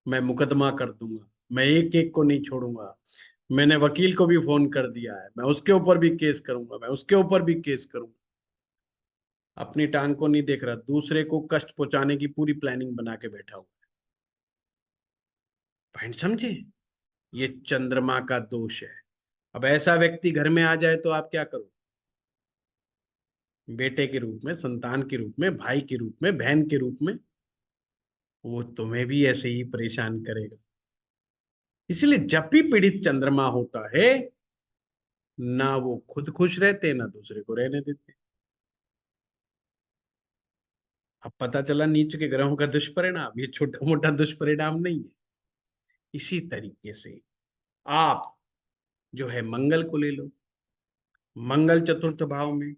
मैं मुकदमा कर दूंगा, मैं एक एक को नहीं छोड़ूंगा। मैंने वकील को भी फोन कर दिया है, मैं उसके ऊपर भी केस करूंगा, मैं उसके ऊपर भी केस करूंगा। अपनी टांग को नहीं देख रहा, दूसरे को कष्ट पहुंचाने की पूरी प्लानिंग बना के बैठा हुआ। पॉइंट समझे? ये चंद्रमा का दोष है। अब ऐसा व्यक्ति घर में आ जाए तो आप क्या करो? बेटे के रूप में, संतान के रूप में, भाई के रूप में, बहन के रूप में, वो तुम्हें भी ऐसे ही परेशान करेगा। इसलिए जब भी पीड़ित चंद्रमा होता है, ना वो खुद खुश रहते ना दूसरे को रहने देते। अब पता चला नीच के ग्रहों का दुष्परिणाम, ये छोटा मोटा दुष्परिणाम नहीं है। इसी तरीके से आप जो है मंगल को ले लो। मंगल चतुर्थ भाव में,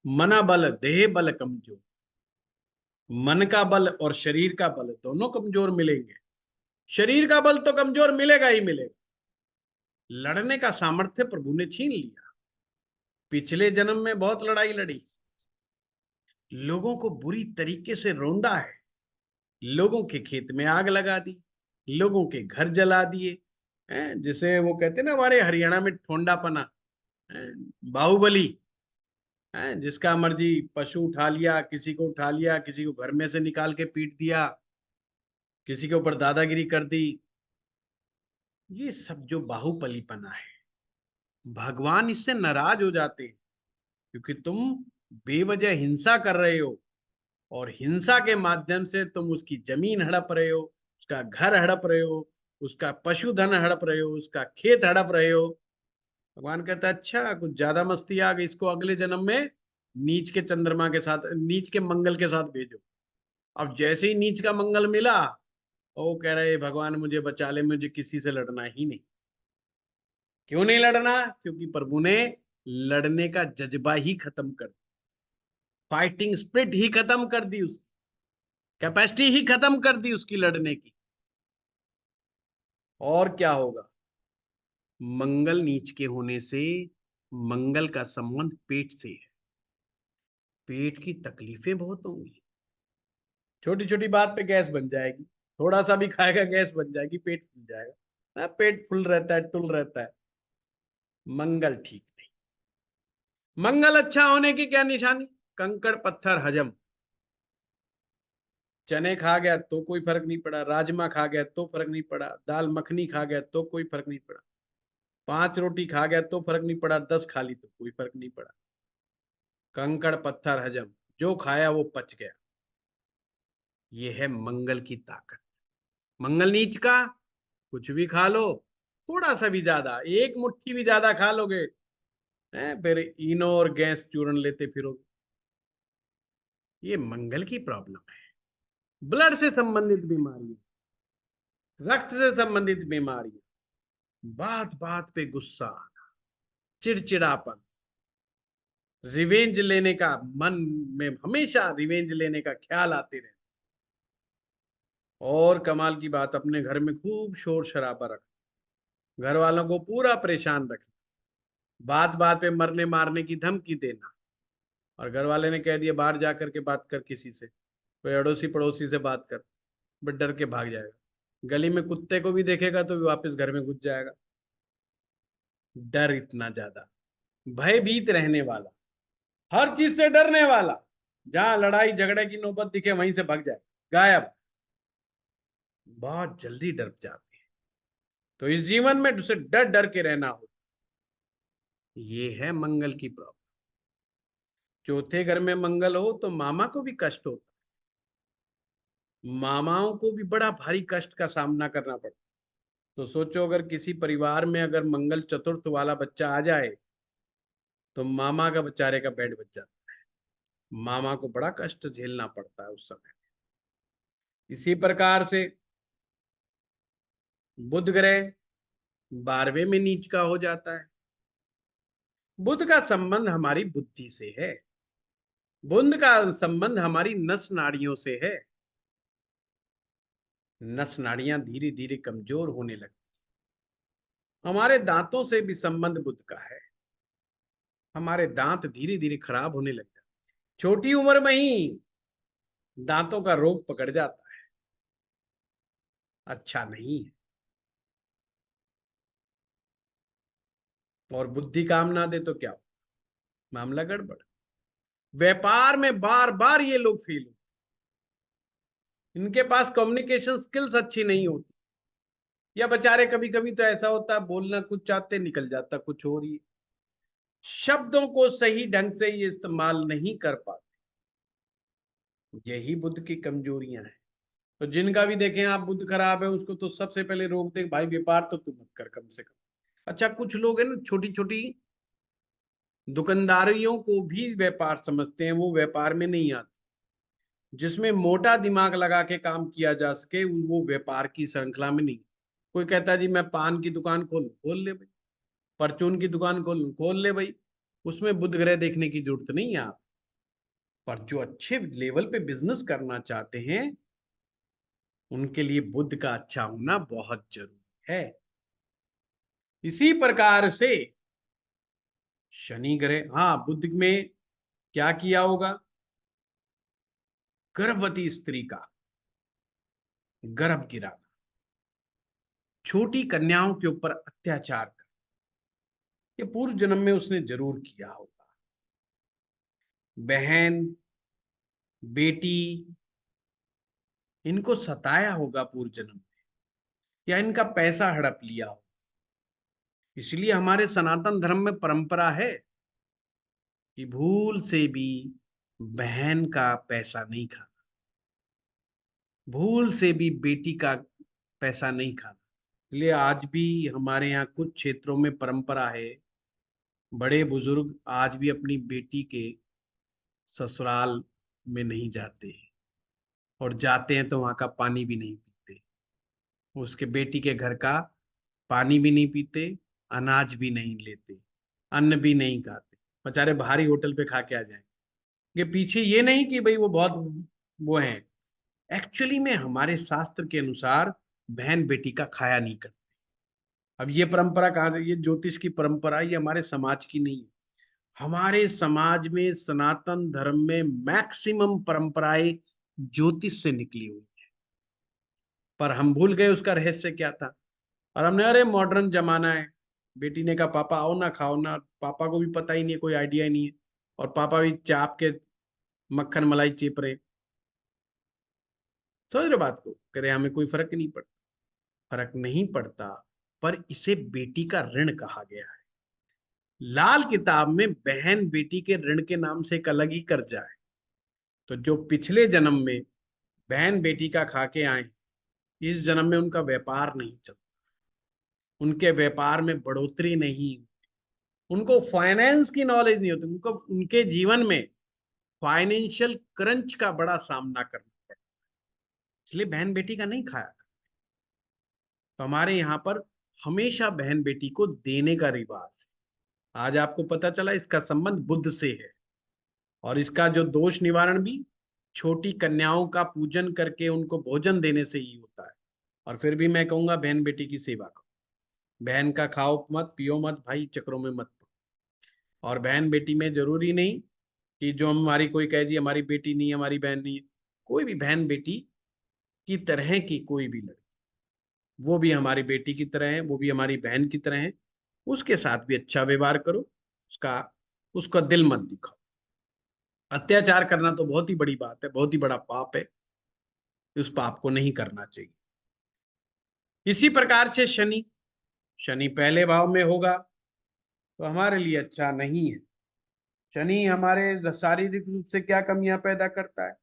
मना बल देह बल कमजोर। मन का बल और शरीर का बल दोनों कमजोर मिलेंगे। शरीर का बल तो कमजोर मिलेगा ही मिलेगा, लड़ने का सामर्थ्य प्रभु ने छीन लिया। पिछले जन्म में बहुत लड़ाई लड़ी, लोगों को बुरी तरीके से रौंदा है, लोगों के खेत में आग लगा दी, लोगों के घर जला दिए। जिसे वो कहते हैं ना हमारे हरियाणा में ठोंडापना, बाहुबली। जिसका मर्जी पशु उठा लिया, किसी को उठा लिया, किसी को घर में से निकाल के पीट दिया, किसी के ऊपर दादागिरी कर दी। ये सब जो बाहुबलीपना है, भगवान इससे नाराज हो जाते हैं, क्योंकि तुम बेवजह हिंसा कर रहे हो, और हिंसा के माध्यम से तुम उसकी जमीन हड़प रहे हो, उसका घर हड़प रहे हो, उसका पशुधन हड़प रहे हो, उसका खेत हड़प रहे हो। भगवान कहता है अच्छा कुछ ज्यादा मस्ती आ गई, इसको अगले जन्म में नीच के चंद्रमा के साथ, नीच के मंगल के साथ भेजो। अब जैसे ही नीच का मंगल मिला, वो कह रहे भगवान मुझे बचा ले, मुझे किसी से लड़ना ही नहीं। क्यों नहीं लड़ना? क्योंकि प्रभु ने लड़ने का जज्बा ही खत्म कर दिया, फाइटिंग स्पिरिट ही खत्म कर दी, उसकी कैपेसिटी ही खत्म कर दी उसकी लड़ने की। और क्या होगा? मंगल नीच के होने से मंगल का संबंध पेट से है, पेट की तकलीफें बहुत होंगी। छोटी छोटी बात पे गैस बन जाएगी, थोड़ा सा भी खाएगा गैस बन जाएगी, पेट फूल जाएगा। पेट फुल रहता है, टुल रहता है। मंगल ठीक नहीं। मंगल अच्छा होने की क्या निशानी? कंकड़ पत्थर हजम। चने खा गया तो कोई फर्क नहीं पड़ा, राजमा खा गया तो फर्क नहीं पड़ा, दाल मखनी खा गया तो कोई फर्क नहीं पड़ा, 5 रोटी खा गया तो फर्क नहीं पड़ा, 10 खा ली तो कोई फर्क नहीं पड़ा। कंकड़ पत्थर हजम, जो खाया वो पच गया। ये है मंगल की ताकत। मंगल नीच का, कुछ भी खा लो, थोड़ा सा भी ज्यादा, एक मुट्ठी भी ज्यादा खा लोगे, फिर इनो और गैस चूर्ण लेते फिरोगे। ये मंगल की प्रॉब्लम है। ब्लड से संबंधित बीमारी, रक्त से संबंधित बीमारी, बात बात पे गुस्सा, चिड़चिड़ापन, रिवेंज लेने का मन में हमेशा रिवेंज लेने का ख्याल आते रहे। और कमाल की बात, अपने घर में खूब शोर शराबा रखना, घर वालों को पूरा परेशान रखना, बात बात पे मरने मारने की धमकी देना, और घर वाले ने कह दिया बाहर जा करके बात कर किसी से, कोई अड़ोसी पड़ोसी से बात कर, बट डर के भाग जाएगा। गली में कुत्ते को भी देखेगा तो भी वापस घर में घुस जाएगा। डर इतना ज्यादा, भयभीत रहने वाला, हर चीज से डरने वाला, जहां लड़ाई झगड़े की नौबत दिखे वहीं से भाग जाए, गायब, बहुत जल्दी डर जाते हैं। तो इस जीवन में उसे डर डर के रहना हो, ये है मंगल की प्रॉब्लम। चौथे घर में मंगल हो तो मामा को भी कष्ट होता है, मामाओं को भी बड़ा भारी कष्ट का सामना करना पड़ता। तो सोचो अगर किसी परिवार में अगर मंगल चतुर्थ वाला बच्चा आ जाए तो मामा का बेचारे का पेट बच जाता है, मामा को बड़ा कष्ट झेलना पड़ता है उस समय। इसी प्रकार से बुध ग्रह 12वें में नीच का हो जाता है। बुध का संबंध हमारी बुद्धि से है, बुध का संबंध हमारी नस नाड़ियों से है। नस नाड़ियां धीरे धीरे कमजोर होने लगती, हमारे दांतों से भी संबंध बुध का है, हमारे दांत धीरे धीरे खराब होने लग जाते, छोटी उम्र में ही दांतों का रोग पकड़ जाता है, अच्छा नहीं है। और बुद्धि काम ना दे तो क्या हो, मामला गड़बड़। व्यापार में बार बार ये लोग फेल होते, इनके पास कम्युनिकेशन स्किल्स अच्छी नहीं होती, या बेचारे कभी कभी तो ऐसा होता है बोलना कुछ चाहते निकल जाता कुछ और ही, शब्दों को सही ढंग से ये इस्तेमाल नहीं कर पाते। यही बुद्ध की कमजोरियां हैं। तो जिनका भी देखें आप बुद्ध खराब है उसको तो सबसे पहले रोक दे, भाई व्यापार तो तू मत कर कम से कम। अच्छा कुछ लोग हैं ना छोटी छोटी दुकानदारियों को भी व्यापार समझते हैं, वो व्यापार में नहीं आते। जिसमें मोटा दिमाग लगा के काम किया जा सके वो व्यापार की श्रृंखला में नहीं। कोई कहता है जी मैं पान की दुकान खोल ले भाई, परचून की दुकान खोल ले भाई, उसमें बुध ग्रह देखने की जरूरत नहीं है आप। पर जो अच्छे लेवल पे बिजनेस करना चाहते हैं उनके लिए बुध का अच्छा होना बहुत जरूरी है। इसी प्रकार से शनि ग्रह, हाँ बुध में क्या किया होगा, गर्भवती स्त्री का गर्भ गिराना, छोटी कन्याओं के ऊपर अत्याचार कर, ये पूर्व जन्म में उसने जरूर किया होगा। बहन बेटी इनको सताया होगा पूर्व जन्म में, या इनका पैसा हड़प लिया हो। इसलिए हमारे सनातन धर्म में परंपरा है कि भूल से भी बहन का पैसा नहीं खाना, भूल से भी बेटी का पैसा नहीं खाना। इसलिए आज भी हमारे यहाँ कुछ क्षेत्रों में परंपरा है, बड़े बुजुर्ग आज भी अपनी बेटी के ससुराल में नहीं जाते, और जाते हैं तो वहां का पानी भी नहीं पीते, उसके बेटी के घर का पानी भी नहीं पीते, अनाज भी नहीं लेते, अन्न भी नहीं खाते, बेचारे भारी होटल पे खा के आ जाएंगे। ये पीछे ये नहीं कि भाई वो बहुत वो हैं, एक्चुअली में हमारे शास्त्र के अनुसार बहन बेटी का खाया नहीं करते। अब ये परंपरा कहाँ से, ये ज्योतिष की परंपरा, ये हमारे समाज की नहीं है। हमारे समाज में सनातन धर्म में मैक्सिमम परंपराएं ज्योतिष से निकली हुई है, पर हम भूल गए उसका रहस्य क्या था। और हमने अरे मॉडर्न जमाना है, बेटी ने कहा पापा आओ ना खाओ ना, पापा को भी पता ही नहीं है, कोई आइडिया ही नहीं है, और पापा भी चाप के मक्खन मलाई चेप रहे। समझ रहे बात को, कह रहे हमें कोई फर्क नहीं पड़ता, फर्क नहीं पड़ता, पर इसे बेटी का ऋण कहा गया है। लाल किताब में बहन बेटी के ऋण के नाम से एक अलग ही कर्जा है। तो जो पिछले जन्म में बहन बेटी का खा के आए, इस जन्म में उनका व्यापार नहीं चलता, उनके व्यापार में बढ़ोतरी नहीं, उनको फाइनेंस की नॉलेज नहीं होती, उनको उनके जीवन में फाइनेंशियल क्रंच का बड़ा सामना करना पड़ता, इसलिए बहन बेटी का नहीं खाया। तो हमारे यहाँ पर हमेशा बहन बेटी को देने का रिवाज है। आज आपको पता चला इसका संबंध बुद्ध से है, और इसका जो दोष निवारण भी छोटी कन्याओं का पूजन करके उनको भोजन देने से ही होता है। और फिर भी मैं कहूंगा बहन बेटी की सेवा करो, बहन का खाओ मत पियो मत भाई, चक्रों में मत पड़ो। और बहन बेटी में जरूरी नहीं कि जो हमारी कोई कहे जी हमारी बेटी नहीं है हमारी बहन नहीं है, कोई भी बहन बेटी की तरह की कोई भी लड़की, वो भी हमारी बेटी की तरह है, वो भी हमारी बहन की तरह है, उसके साथ भी अच्छा व्यवहार करो, उसका उसका दिल मत दिखाओ। अत्याचार करना तो बहुत ही बड़ी बात है, बहुत ही बड़ा पाप है, उस पाप को नहीं करना चाहिए। इसी प्रकार से शनि, शनि पहले भाव में होगा तो हमारे लिए अच्छा नहीं है। शनि हमारे शारीरिक रूप से क्या कमियां पैदा करता है?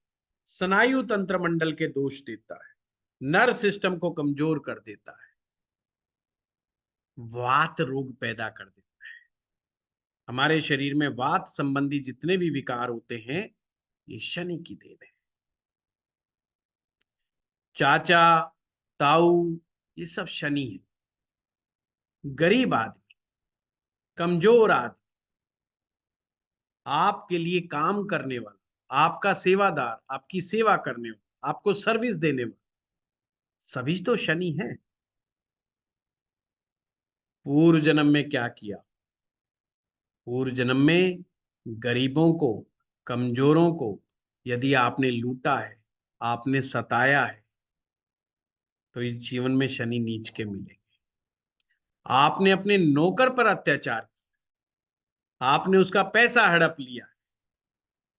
स्नायु तंत्र मंडल के दोष देता है, नर्व सिस्टम को कमजोर कर देता है, वात रोग पैदा कर देता है। हमारे शरीर में वात संबंधी जितने भी विकार होते हैं, ये शनि की देन है। चाचा, ताऊ, ये सब शनि है। गरीब आदमी, कमजोर आदमी, आपके लिए काम करने वाला, आपका सेवादार, आपकी सेवा करने वाला, आपको सर्विस देने वाला, सभी तो शनि है। पूर्व जन्म में क्या किया? पूर्व जन्म में गरीबों को, कमजोरों को यदि आपने लूटा है, आपने सताया है, तो इस जीवन में शनि नीच के मिलेंगे। आपने अपने नौकर पर अत्याचार किया, आपने उसका पैसा हड़प लिया,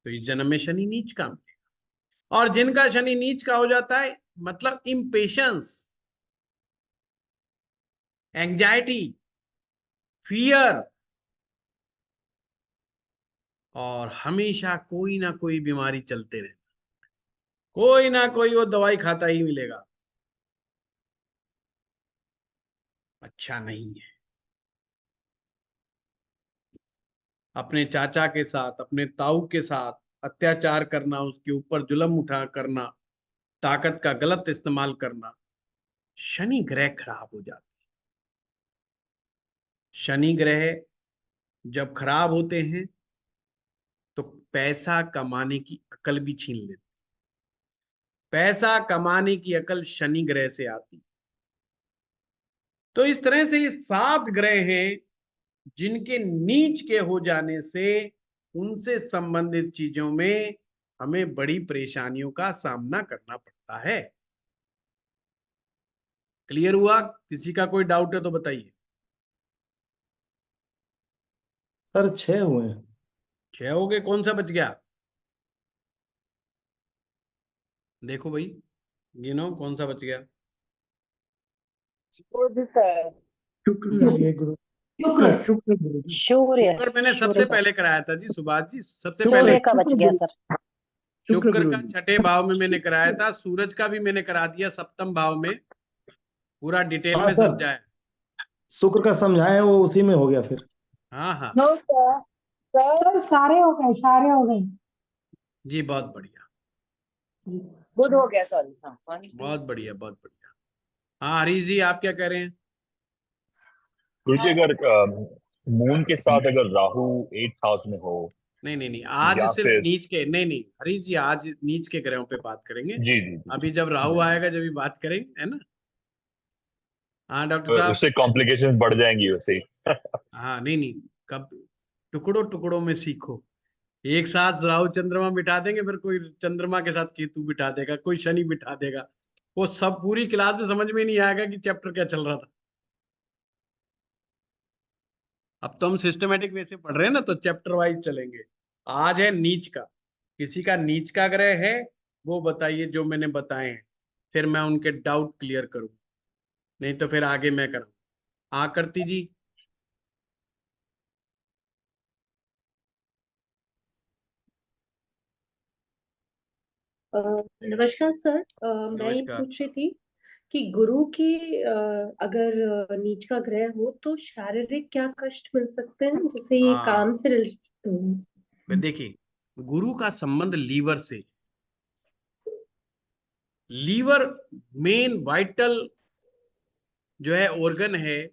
तो इस जन्म में शनि नीच का मिलेगा। और जिनका शनि नीच का हो जाता है, मतलब इम्पेशंस, एंजाइटी, फियर, और हमेशा कोई ना कोई बीमारी चलते रहता, कोई ना कोई वो दवाई खाता ही मिलेगा, अच्छा नहीं है। अपने चाचा के साथ, अपने ताऊ के साथ अत्याचार करना, उसके ऊपर जुल्म उठा करना, ताकत का गलत इस्तेमाल करना, शनि ग्रह खराब हो जाते हैं। शनि ग्रह जब खराब होते हैं तो पैसा कमाने की अकल भी छीन लेते। पैसा कमाने की अकल शनि ग्रह से आती। तो इस तरह से ये 7 ग्रह हैं जिनके नीच के हो जाने से उनसे संबंधित चीजों में हमें बड़ी परेशानियों का सामना करना पड़ता है। क्लियर हुआ? किसी का कोई डाउट है तो बताइए। सर 6 हुए हैं। 6 हो गए, कौन सा बच गया? देखो भाई, गिनो कौन सा बच गया। बुध सर, शुक्र, ये गुरु, शुक्र शुक्र गुरु जी। सूर्य, शुक्र मैंने सबसे सूर्य का पहले कराया था जी, सुभाष जी, सबसे पहले। सूर्य का बच गया सर। शुक्र शुक्र गुरु का जी। 6ठे भाव में मैंने कराया था, सूरज का भी मैंने करा दिया 7वें भाव में, पूरा डिटेल हाँ में सर, समझाया। शुक्र का समझाया, वो उसी में हो गया फिर। हाँ हाँ नो सर, सर सारे हो गए, सारे हो गए। जी, बहुत बढ़िया, बुध हो गया, सॉरी। हाँ, बहुत बढ़िया, बहुत बढ़िया। हाँ हरीश जी, आप क्या कह रहे हैं? गुरुजी, अगर मून के साथ अगर राहु 8th हाउस में हो, नहीं नहीं नहीं, आज या सिर्फ फिर नीच के, नहीं नहीं हरीश जी, आज नीच के ग्रहों पे बात करेंगे। जी जी जी, अभी जब राहु आएगा जब भी बात करेंगे, है ना? हाँ डॉक्टर तो साहब। उससे कॉम्प्लिकेशंस बढ़ जाएंगी वैसे ही। हाँ नहीं नहीं, कब टुकड़ों टुकड़ों में सीखो। एक साथ राहु चंद्रमा बिठा देंगे, फिर कोई चंद्रमा के साथ केतु बिठा देगा, कोई शनि बिठा देगा, वो सब पूरी क्लास में समझ में नहीं आएगा कि चैप्टर क्या चल रहा था। अब तो हम सिस्टमेटिक वे से पढ़ रहे हैं ना, तो चैप्टर वाइज चलेंगे। आज है नीच का, किसी का नीच का ग्रह है, वो बताइए जो मैंने बताए हैं, फिर मैं उनके डाउट क्लियर करूं, नहीं तो फिर आगे मैं करूं। हाँ करती जी। नमस्कार सर। मैं ये नमस्कार। पूछ रही थी कि गुरु की अगर नीच का ग्रह हो तो शारीरिक क्या कष्ट मिल सकते हैं, जैसे ये काम हाँ से रिलेटेड हो। फिर देखिए, गुरु का संबंध लीवर से। लीवर मेन वाइटल जो है ऑर्गन है,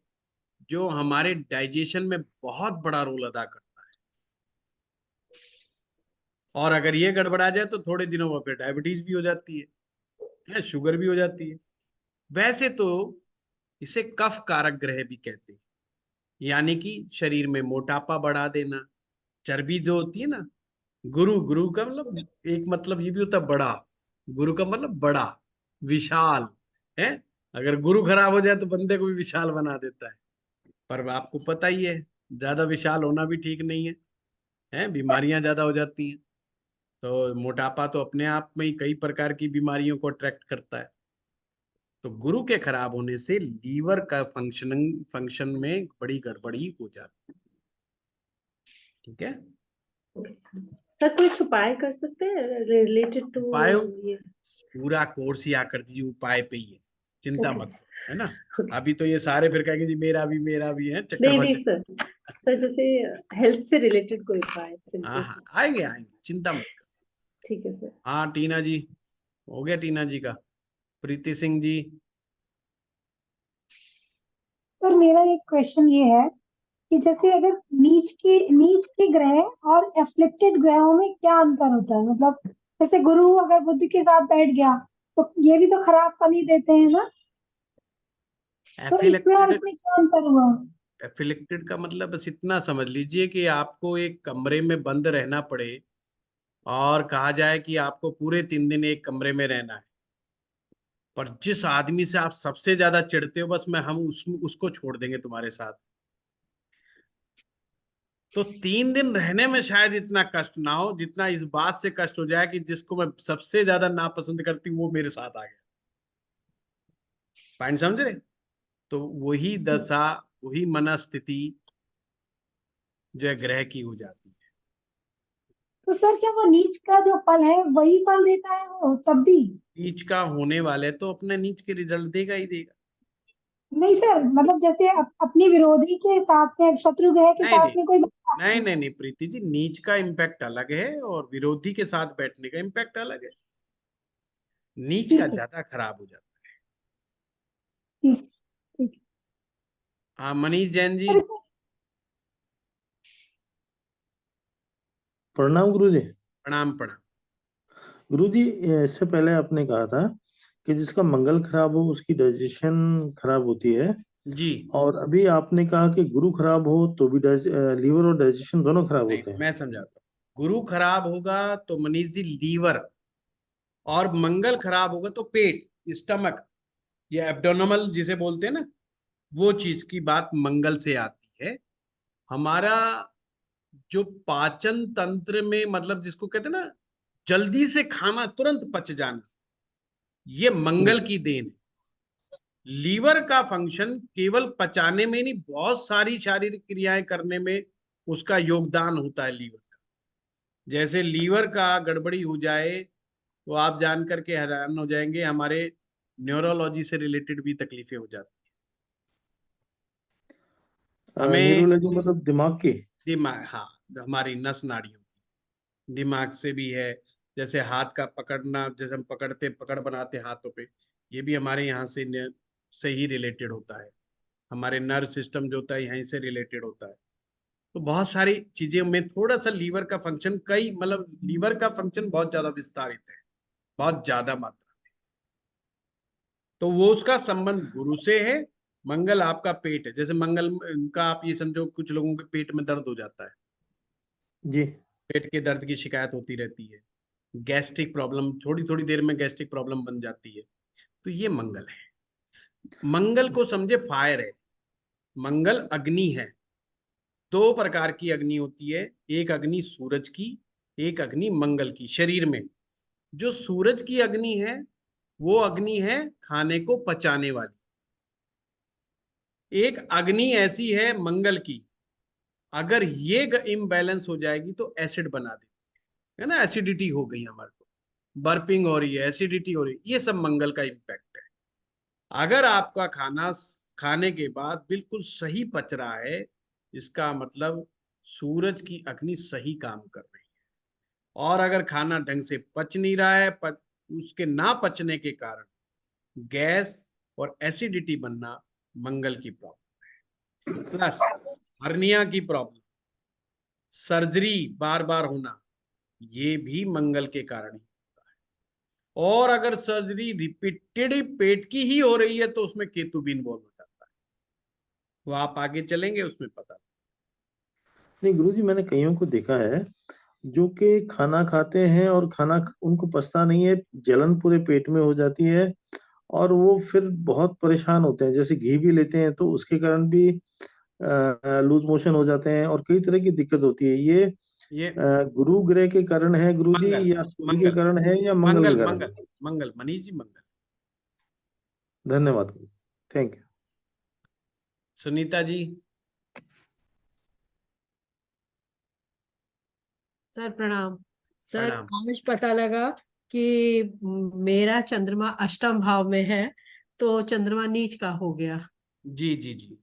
जो हमारे डाइजेशन में बहुत बड़ा रोल अदा करता है। और अगर ये गड़बड़ा जाए तो थोड़े दिनों में फिर डायबिटीज भी हो जाती है, शुगर भी हो जाती है। वैसे तो इसे कफ कारक ग्रह भी कहते हैं, यानी कि शरीर में मोटापा बढ़ा देना, चर्बी जो होती है ना। गुरु, गुरु का मतलब एक मतलब ये भी होता है बड़ा, गुरु का मतलब बड़ा, विशाल है। अगर गुरु खराब हो जाए तो बंदे को भी विशाल बना देता है। पर आपको पता ही है, ज्यादा विशाल होना भी ठीक नहीं है, हैं, बीमारियां ज्यादा हो जाती हैं। तो मोटापा तो अपने आप में ही कई प्रकार की बीमारियों को अट्रैक्ट करता है। तो गुरु के खराब होने से लीवर का फंक्शन में बड़ी गड़बड़ी हो जाती है। ठीक है। ओके सर, कोई उपाय कर सकते हैं रिलेटेड टू उपायों ये? पूरा कोर्स ही आकर दीजिए उपाय पे ही है, चिंता ओके मत, है ना। ओके। अभी तो ये सारे फिर कहेंगे जी मेरा भी है, चक्कर नहीं मत। नहीं सर, सर जैसे हेल्थ से रिलेटेड कोई उपाय हाँ सिंपल हाँ, सा। आएंगे आएंगे, चिंता मत कर। ठीक है सर। हाँ टीना जी, हो गया टीना जी का। प्रीति सिंह जी। सर मेरा एक क्वेश्चन ये है कि जैसे अगर नीच के ग्रह और एफ्लिक्टेड ग्रहों में क्या अंतर होता है? मतलब जैसे गुरु अगर बुध के साथ बैठ गया तो ये भी तो खराब फल ही देते हैं ना, तो इसमें और एफिलेक्टेड, इसमें क्या अंतर हुआ? एफिलेक्टेड का मतलब बस इतना समझ लीजिए कि आपको एक कमरे में बंद रहना पड़े और कहा जाए कि आपको पूरे 3 दिन एक कमरे में रहना है, पर जिस आदमी से आप सबसे ज्यादा चिढ़ते हो, बस हम उसको छोड़ देंगे तुम्हारे साथ। तो 3 दिन रहने में शायद इतना कष्ट ना हो जितना इस बात से कष्ट हो जाए कि जिसको मैं सबसे ज्यादा नापसंद करती हूँ वो मेरे साथ आ गया। पॉइंट समझ रहे। तो वही दशा, वही मनस्थिति जो है ग्रह की हो जाती है। तो सर क्या वो नीच का जो फल है वही फल देता है वो तब भी? नीच का होने वाले तो अपने नीच के रिजल्ट देगा ही देगा। नहीं सर, मतलब जैसे अपनी विरोधी के साथ में, शत्रु ग्रह के नहीं नहीं साथ में कोई नहीं नहीं नहीं प्रीति जी, नीच का इम्पैक्ट अलग है और विरोधी के साथ बैठने का इम्पैक्ट अलग है। नीच का ठीक है, ज्यादा खराब हो जाता ठीक ठीक है। है। हाँ मनीष जैन जी। सर इसमें प्रणाम गुरुजी। प्रणाम प्रणाम। गुरुजी, इससे पहले आपने कहा था कि जिसका मंगल खराब हो उसकी डाइजेशन खराब होती है, जी और अभी आपने कहा कि गुरु खराब हो तो भी लीवर और डाइजेशन दोनों खराब नहीं, होते हैं। मैं समझाता हूँ। गुरु खराब होगा तो मनीष जी लीवर, और मंगल खराब होगा तो पेट, स्टमक, या एब्डोमिनल जिसे बोलते हैं ना, वो चीज की बात मंगल से आती है। हमारा जो पाचन तंत्र में, मतलब जिसको कहते हैं ना जल्दी से खाना तुरंत पच जाना, ये मंगल की देन है। लीवर का फंक्शन केवल पचाने में नहीं, बहुत सारी शारीरिक क्रियाएं करने में उसका योगदान होता है लीवर का। जैसे लीवर का गड़बड़ी हो जाए तो आप जान करके हैरान हो जाएंगे, हमारे न्यूरोलॉजी से रिलेटेड भी तकलीफें हो जाती हैं हमें। न्यूरोलॉजी मतलब दिमाग की? दिमाग, हाँ, हमारी नस नाड़ियों की, दिमाग से भी है। जैसे हाथ का पकड़ना, जैसे हम पकड़ बनाते हाथों पे, ये भी हमारे यहाँ से ही रिलेटेड होता है। हमारे नर्व सिस्टम जो होता है यहीं से रिलेटेड होता है। तो बहुत सारी चीजें में थोड़ा सा लीवर का फंक्शन, कई मतलब लीवर का फंक्शन बहुत ज्यादा विस्तारित है, बहुत ज्यादा मात्रा। तो वो उसका संबंध गुरु से है। मंगल आपका पेट है, जैसे मंगल का आप ये समझो, कुछ लोगों के पेट में दर्द हो जाता है, जी। पेट के दर्द की शिकायत होती रहती है, गैस्ट्रिक प्रॉब्लम, थोड़ी थोड़ी देर में गैस्ट्रिक प्रॉब्लम बन जाती है, तो ये मंगल है। मंगल को समझे फायर है, मंगल अग्नि है। 2 प्रकार की अग्नि होती है, एक अग्नि सूरज की, एक अग्नि मंगल की शरीर में। जो सूरज की अग्नि है वो अग्नि है खाने को पचाने वाली। एक अग्नि ऐसी है मंगल की, अगर ये इम्बैलेंस हो जाएगी तो एसिड बना देगी, है ना, एसिडिटी हो गई हमारे को, बर्पिंग हो रही है, एसिडिटी हो रही है, ये सब मंगल का इम्पैक्ट है। अगर आपका खाना खाने के बाद बिल्कुल सही पच रहा है, इसका मतलब सूरज की अग्नि सही काम कर रही है। और अगर खाना ढंग से पच नहीं रहा है, उसके ना पचने के कारण गैस और एसिडिटी बनना मंगल की प्रॉब्लम है। प्लस हर्निया की प्रॉब्लम, सर्जरी बार बार होना, ये भी मंगल के कारण ही होता है। और अगर सर्जरी रिपीटेड पेट की ही हो रही है तो उसमें केतु भी इन्वॉल्व हो जाता है। वो आप आगे चलेंगे उसमें पता। नहीं गुरुजी, मैंने कईयों को देखा है जो कि खाना खाते हैं और खाना उनको पचता नहीं है, जलन पूरे पेट में हो जाती है और वो फिर बहुत परेशान होते हैं। जैसे घी भी लेते हैं तो उसके कारण भी लूज मोशन हो जाते हैं और कई तरह की दिक्कत होती है। ये ये गुरु ग्रह के कारण है गुरुजी, मंगल या सूर्य के मंगल कारण है, या मंगल मंगल के कारण मंगल है? मंगल मनीष जी, मंगल। धन्यवाद, thank you. Sunita ji. Sir प्रणाम। सर प्रणाम। आज पता लगा कि मेरा चंद्रमा अष्टम भाव में है, तो चंद्रमा नीच का हो गया। जी जी जी।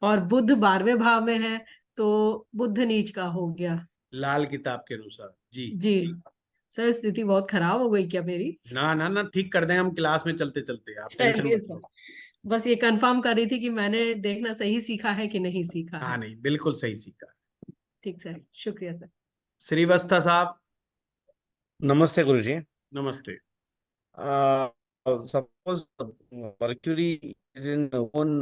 और बुध 12वें भाव में है, तो बुध नीच का हो गया। लाल किताब के अनुसार जी। जी सर, स्थिति बहुत खराब हो गई क्या मेरी? ना ना ना, ठीक कर देंगे हम क्लास में चलते चलते, आप टेंशन चलिए मत सर, लो। बस ये कंफर्म कर रही थी कि मैंने देखना सही सीखा है कि नहीं सीखा हाँ है। नहीं, बिल्कुल सही सीखा। ठीक सर, शुक्रिया सर। श्रीवास्तव साहब। नमस्ते गुरुजी। नमस्ते। Suppose Mercury is in own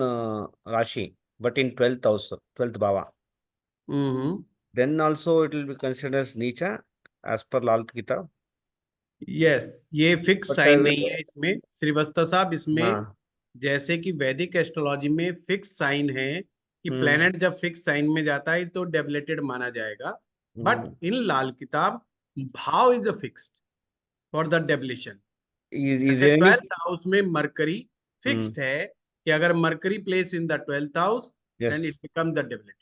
Rashi, but in 12th house, 12th bhava, hmm. then also it will be considered as Nicha as per Lal Kitab. Yes, ये फिक्स But I साइन नहीं will, है इसमें श्रीवास्तव साहब। इसमें हाँ, जैसे कि वैदिक एस्ट्रोलॉजी में फिक्स साइन है कि हम्म, प्लेनेट जब फिक्स साइन में जाता है तो डेबिलेटेड माना जाएगा। But hmm, in Lal Kitab, bhav is a fixed for the debilitation. is जैसे there any, 12th हाउस में मरकरी hmm, फिक्स्ड है कि अगर Mercury place in the 12th house then yes, it become the debilitated.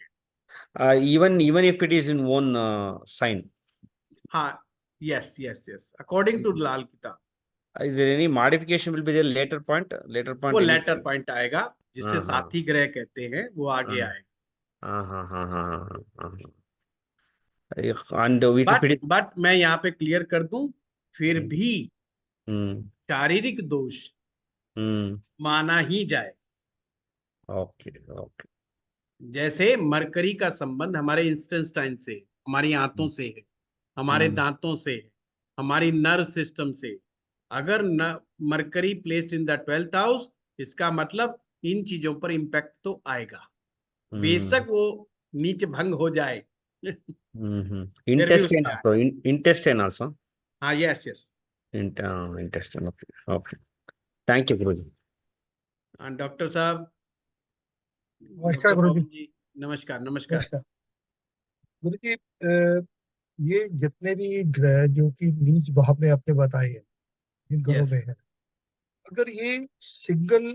even if it is in own sign, हाँ, yes yes yes, according to Lal Kitab. is there any modification will be there later वो point any, later point आएगा, जिसे हाँ हाँ साथी ग्रह कहते हैं, वो हाँ आगे आएगा। हाँ हाँ हाँ हाँ हाँ हाँ हाँ, and with if it is, but मैं यहाँ पे क्लियर कर दूं, फिर भी हम्म, शारीरिक दोष माना ही जाए। ओके ओके, जैसे मरकरी का संबंध हमारे इंस्टेंटाइन से, हमारी आंतों से है, हमारे दांतों से है, हमारी नर्व सिस्टम से। अगर न mercury placed in the 12th house, इसका मतलब इन चीजों पर इम्पैक्ट तो आएगा, बेशक वो नीच भंग हो जाए। फिर भी intestine उसका also, intestine also, हाँ, yes yes. intestine, okay, okay, thank you Guruji. Doctor साहब। नमस्कार डॉक्टर गुरुजी। पवन जी, नमस्कार नमस्कार। नमस्कार गुरुजी। ये जितने भी ग्रह जो कि नीच भाव में आपने बताए हैं, जिन घरों यस, में है, अगर ये सिंगल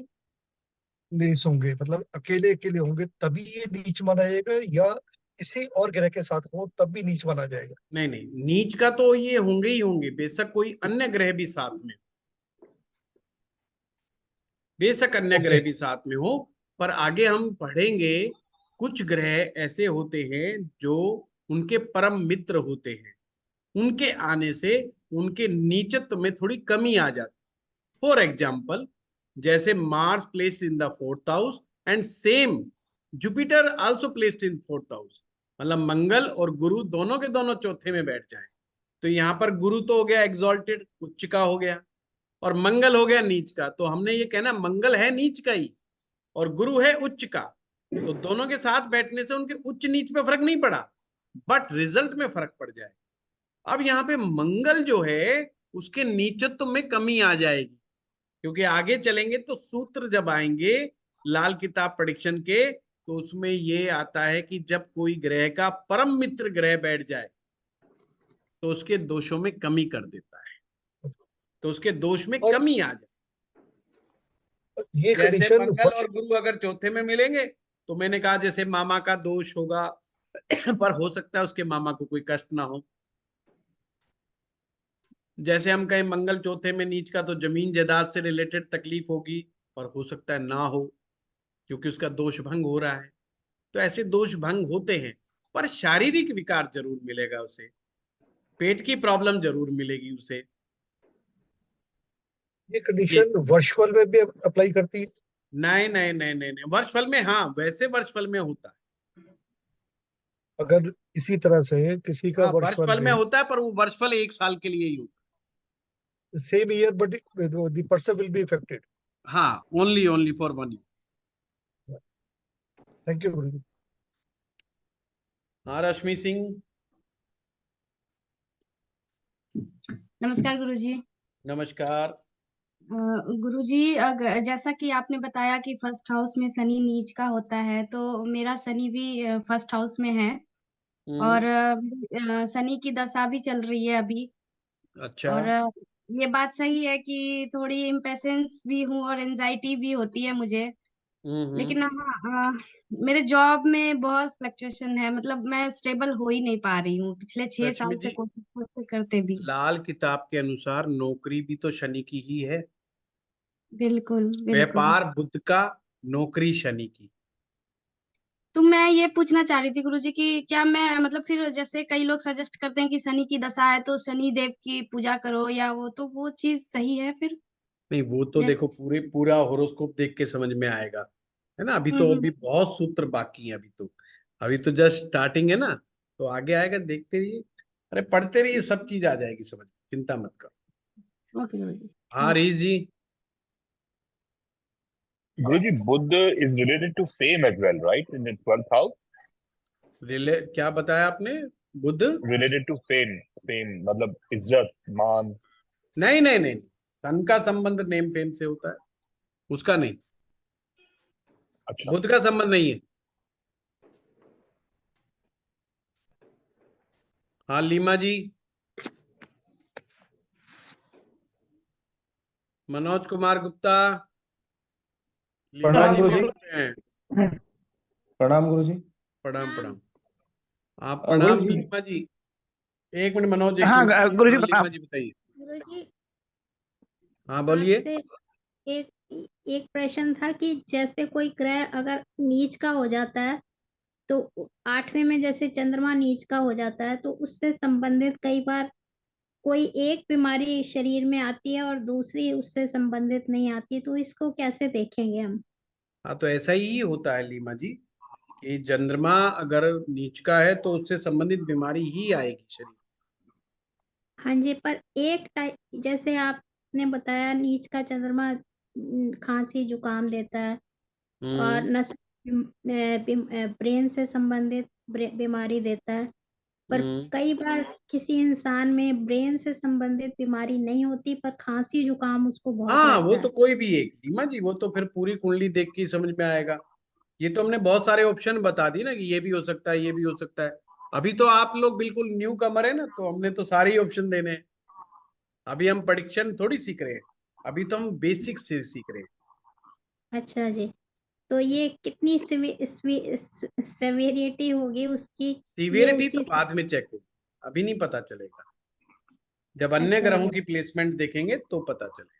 प्लेस होंगे, मतलब अकेले अकेले होंगे, तभी ये नीच माना जाएगा, या किसी और ग्रह के साथ हो तब भी नीच माना जाएगा? नहीं नहीं, नीच का तो ये होंगे ही होंगे, बेशक कोई अन्य ग्रह भी साथ में, बेशक अन्य ओके। ग्रह भी साथ में हो। पर आगे हम पढ़ेंगे, कुछ ग्रह ऐसे होते हैं जो उनके परम मित्र होते हैं, उनके आने से उनके नीचत्व में थोड़ी कमी आ जाती। फॉर एग्जाम्पल, जैसे Mars placed in the 4th house and same Jupiter also placed in 4th house, मतलब मंगल और गुरु दोनों के दोनों चौथे में बैठ जाए, तो यहाँ पर गुरु तो हो गया एग्जॉल्टेड, उच्च का हो गया, और मंगल हो गया नीच का। तो हमने ये कहना मंगल है नीच का ही और गुरु है उच्च का, तो दोनों के साथ बैठने से उनके उच्च नीच पे फर्क नहीं पड़ा, बट रिजल्ट में फर्क पड़ जाए। अब यहाँ पे मंगल जो है उसके नीचत्व में कमी आ जाएगी, क्योंकि आगे चलेंगे तो सूत्र जब आएंगे लाल किताब प्रेडिक्शन के, तो उसमें ये आता है कि जब कोई ग्रह का परम मित्र ग्रह बैठ जाए तो उसके दोषों में कमी कर देता है, तो उसके दोष में और कमी आ जाए। ये जैसे कंडीशन मंगल और गुरु अगर चौथे में मिलेंगे, तो मैंने कहा जैसे मामा का दोष होगा पर हो सकता है उसके मामा को कोई कष्ट ना हो। जैसे हम कहें मंगल चौथे में नीच का, तो जमीन जायदाद से रिलेटेड तकलीफ होगी, पर हो सकता है ना हो, क्योंकि उसका दोष भंग हो रहा है। तो ऐसे दोष भंग होते हैं, पर शारीरिक विकार जरूर मिलेगा उसे, पेट की प्रॉब्लम जरूर मिलेगी उसे। ये ये कंडीशन वर्षफल में भी अप्लाई करती है? नहीं नहीं नहीं नहीं नहीं, वर्षफल में, हाँ वैसे वर्षफल में होता है। अगर इसी तरह से किसी का हाँ वर्षफल वर्षफल में में होता है, पर वो वर्षफल 1 साल के लिए ही होता same year, but the person will be effected. है। हाँ, only only for 1 year. Thank you Guruji. हाँ, रश्मि सिंह। नमस्कार गुरुजी। नमस्कार। गुरुजी, जैसा कि आपने बताया कि फर्स्ट हाउस में शनि नीच का होता है, तो मेरा शनि भी फर्स्ट हाउस में है और शनि की दशा भी चल रही है अभी। अच्छा। और ये बात सही है कि थोड़ी इम्पेशेंस भी हूँ और एंजाइटी भी होती है मुझे। लेकिन हाँ, मेरे जॉब में बहुत फ्लक्चुएशन है, मतलब मैं स्टेबल हो ही नहीं पा रही हूँ पिछले 6 रश्मि साल से जी, कोशिश करते करते भी। लाल किताब के अनुसार नौकरी भी तो शनि की ही है। बिल्कुल बिल्कुल। व्यापार बुध का, नौकरी शनि की। तो मैं ये पूछना चाह रही थी गुरुजी कि क्या मैं मतलब फिर जैसे कई लोग सजेस्ट करते हैं कि शनि की दशा है तो शनि देव की पूजा करो, या वो चीज सही है फिर? नहीं, वो तो या देखो पूरा हॉरोस्कोप देख के समझ में आएगा, है ना। अभी तो हम्म। अभी बहुत सूत्र बाकी है। अभी तो जस्ट स्टार्टिंग है ना, तो आगे आएगा, देखते रहिए। अरे पढ़ते रहिए, सब चीज आ जाएगी समझ में, चिंता मत करो। ओके गुरुजी। हाँ रीस जी। Guruji, Buddha is related to fame as well, right? In the 12th house, क्या बताया आपने? बुध? related to fame, मतलब इज्जत, मान। नहीं नहीं नहीं, सन का संबंध नेम फेम से होता है, उसका नहीं। अच्छा। बुध का संबंध नहीं है। हाँ लीमा जी। मनोज कुमार गुप्ता। लीमा प्रणाम जी गुरुजी। बोलते हैं। प्रणाम गुरुजी। प्रणाम प्रणाम। आप गुरु प्रणाम जी। लीमा जी। एक मिनट मनोज, एक हाँ मिनट। गुरुजी हाँ लीमा प्रणाम। जी बताइए। गुरुजी, हाँ बोलिए। आपसे एक एक प्रश्न था कि जैसे कोई ग्रह अगर नीच का हो जाता है तो 8वें में जैसे चंद्रमा नीच का हो जाता है तो उससे संबंधित कई बार कोई एक बीमारी शरीर में आती है और दूसरी उससे संबंधित नहीं आती, तो इसको कैसे देखेंगे हम? हाँ तो ऐसा ही होता है लीमा जी, कि चंद्रमा अगर नीच का है तो उससे संबंधित बीमारी ही आएगी शरीर। हाँ जी, पर एक टाइप जैसे आपने बताया नीच का चंद्रमा खांसी जुकाम देता है और हम्म नस ब्रेन से संबंधित बीमारी देता है, पर हम्म। कई बार किसी इंसान में ब्रेन से संबंधित बीमारी नहीं होती पर खांसी जुकाम उसको बहुत हाँ वो रहता तो है। कोई भी एक लीमा जी, वो तो फिर पूरी कुंडली देख के ही समझ में आएगा। ये तो हमने बहुत सारे ऑप्शन बता दी ना, कि ये भी हो सकता है, ये भी हो सकता है। अभी तो आप लोग बिल्कुल न्यू कमर है ना, तो हमने तो सारे ही ऑप्शन देने हैं। अभी हम प्रेडिक्शन थोड़ी सीख रहे हैं, अभी तो हम बेसिक से सीख रहे हैं। अच्छा जी, तो ये कितनी सेवेरिटी होगी उसकी, ये सीवियरिटी तो उसी से? बाद में चेक होगी, अभी नहीं पता चलेगा। जब अन्य अच्छा ग्रहों जी, की प्लेसमेंट देखेंगे तो पता चलेगा।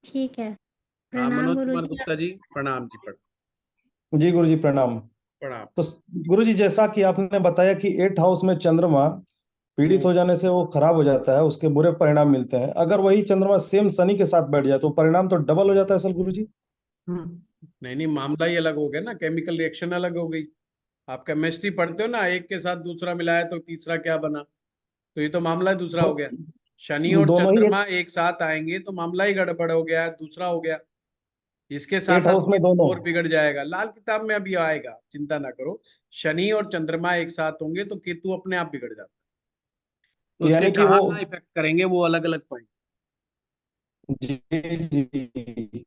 ठीक है। हाँ प्रणाम मनोज गुरु कुमार जी। गुप्ता जी, प्रणाम जी, जी गुरुजी प्रणाम। प्रणाम। तो गुरुजी, जैसा कि आपने बताया कि 8th हाउस में चंद्रमा पीड़ित हो जाने से वो खराब हो जाता है, उसके बुरे परिणाम मिलते हैं। अगर वही चंद्रमा सेम शनि के साथ बैठ जाए तो परिणाम तो डबल हो जाता है असल गुरुजी। नहीं नहीं, मामला ही अलग हो गया ना, केमिकल रिएक्शन अलग हो गई। आप केमिस्ट्री पढ़ते हो ना, एक के साथ दूसरा मिलाया तो तीसरा क्या बना, तो ये तो मामला दूसरा हो गया। शनि और दोनों ही चंद्रमा एक साथ आएंगे तो मामला ही गड़बड़ हो गया, दूसरा हो गया। इसके साथ 8th साथ हाउस में केतु दोनों। और बिगड़ जाएगा, लाल किताब में अभी आएगा, चिंता ना करो। शनि और चंद्रमा एक साथ होंगे तो केतु अपने आप बिगड़ जाता है। तो उसके यानी कि वो, कहाँ इफेक्ट करेंगे वो अलग अलग पॉइंट। जी जी,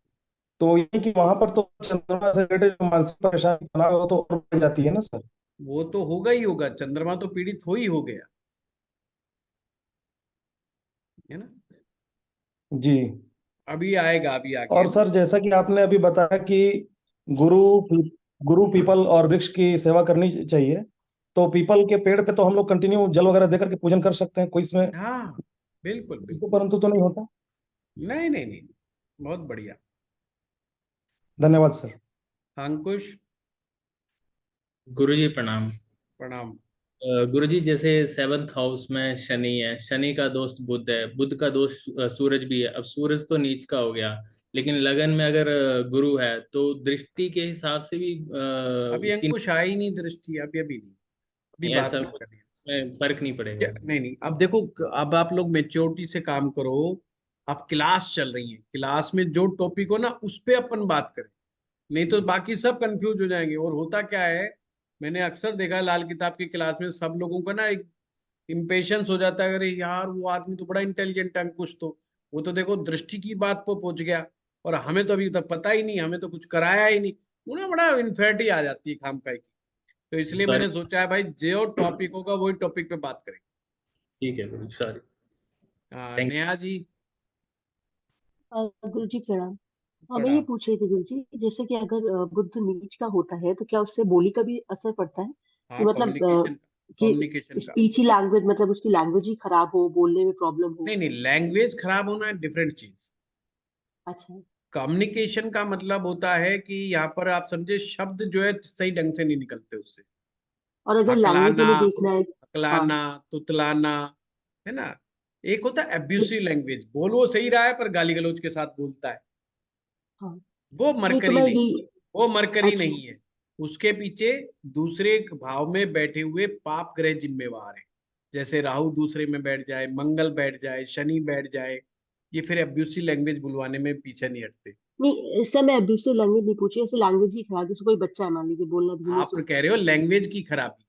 तो यानी कि वहां पर तो चंद्रमा से रिलेटेड मानसिक परेशानी तनाव हो तो और बढ़ जाती है ना सर? वो तो होगा ही होगा, चंद्रमा तो पीड़ित हो ही हो गया, है ना। जी। अभी आएगा, अभी आगे और है ना। सर, जैसा कि आपने अभी बताया कि गुरु गुरु पीपल और वृक्ष की सेवा करनी चाहिए, तो पीपल के पेड़ पे तो हम लोग कंटिन्यू जल वगैरह देकर के पूजन कर सकते हैं, कोई इसमें हाँ बिल्कुल बिल्कुल। परंतु तो नहीं होता? नहीं नहीं नहीं, बहुत बढ़िया। धन्यवाद सर। अंकुश। गुरुजी प्रणाम। प्रणाम। गुरुजी, जैसे 7th हाउस में शनि है, शनि का दोस्त बुध है, बुध का दोस्त सूरज भी है। अब सूरज तो नीच का हो गया, लेकिन लगन में अगर गुरु है तो दृष्टि के हिसाब से भी अभी उसकी अंकुश आई नहीं दृष्टि, अभी अभी नहीं, अभी बात ऐसा में करनी है। उसमें फर्क नहीं पड़ेगा। नहीं नहीं, अब देखो, अब आप लोग मेच्योरिटी से काम करो। अब क्लास चल रही है, क्लास में जो टॉपिक हो ना उस पे अपन बात करें, नहीं तो बाकी सब कंफ्यूज हो जाएंगे। और होता क्या है, मैंने अक्सर देखा है लाल किताब की क्लास में सब लोगों का ना एक इम्पेशंस हो जाता है, अरे यार वो आदमी तो बड़ा इंटेलिजेंट है, कुछ तो वो तो देखो दृष्टि की बात पर पहुंच गया और हमें तो अभी तक पता ही नहीं, हमें तो कुछ कराया ही नहीं। वो ना बड़ा इन्फेरिटी आ जाती है खामखाई की। तो इसलिए सॉरी, मैंने सोचा है भाई जो टॉपिक होगा वही टॉपिक पे बात करेंगे। ठीक है गुरु, सॉरी। थैंक नेहा जी। गुरु जी प्रणाम। हाँ, मैं ये प्रणाम। पूछ रही थी गुरु जी, जैसे कि अगर बुध नीच का होता है तो क्या उससे बोली का भी असर पड़ता है? कि हाँ, मतलब कम्युनिकेशन कि का। स्पीच ही लैंग्वेज, मतलब उसकी लैंग्वेज ही खराब हो, बोलने में प्रॉब्लम हो? नहीं नहीं, लैंग्वेज खराब होना डिफरेंट चीज। अच्छा। कम्युनिकेशन का मतलब होता है कि यहाँ पर आप समझे शब्द जो है सही ढंग से नहीं निकलते उससे। और अगर लैंग्वेज हकलाना, हमें देखना है। हाँ। अकलाना, तुतलाना, है ना। एक होता है एब्यूसिव लैंग्वेज, बोल वो सही रहा है पर गाली गलौज के साथ बोलता है, हाँ। वो नहीं तो मरकरी मैं नहीं, ये। वो मरकरी अच्छा। नहीं है। उसके पीछे दूसरे भाव में बैठे हुए पाप ग्रह जिम्मेवार है। जैसे राहु दूसरे में बैठ जाए, मंगल बैठ जाए, शनि बैठ जाए, ये फिर एब्यूसिव लैंग्वेज बुलवाने में पीछे नहीं हटते। नहीं सर, मैं अब्यूसिव लैंग्वेज नहीं पूछी, ऐसे लैंग्वेज ही खराब, जैसे कोई बच्चा है मान लीजिए बोलना भी नहीं आप कह रहे हो सुनता। लैंग्वेज की खराबी,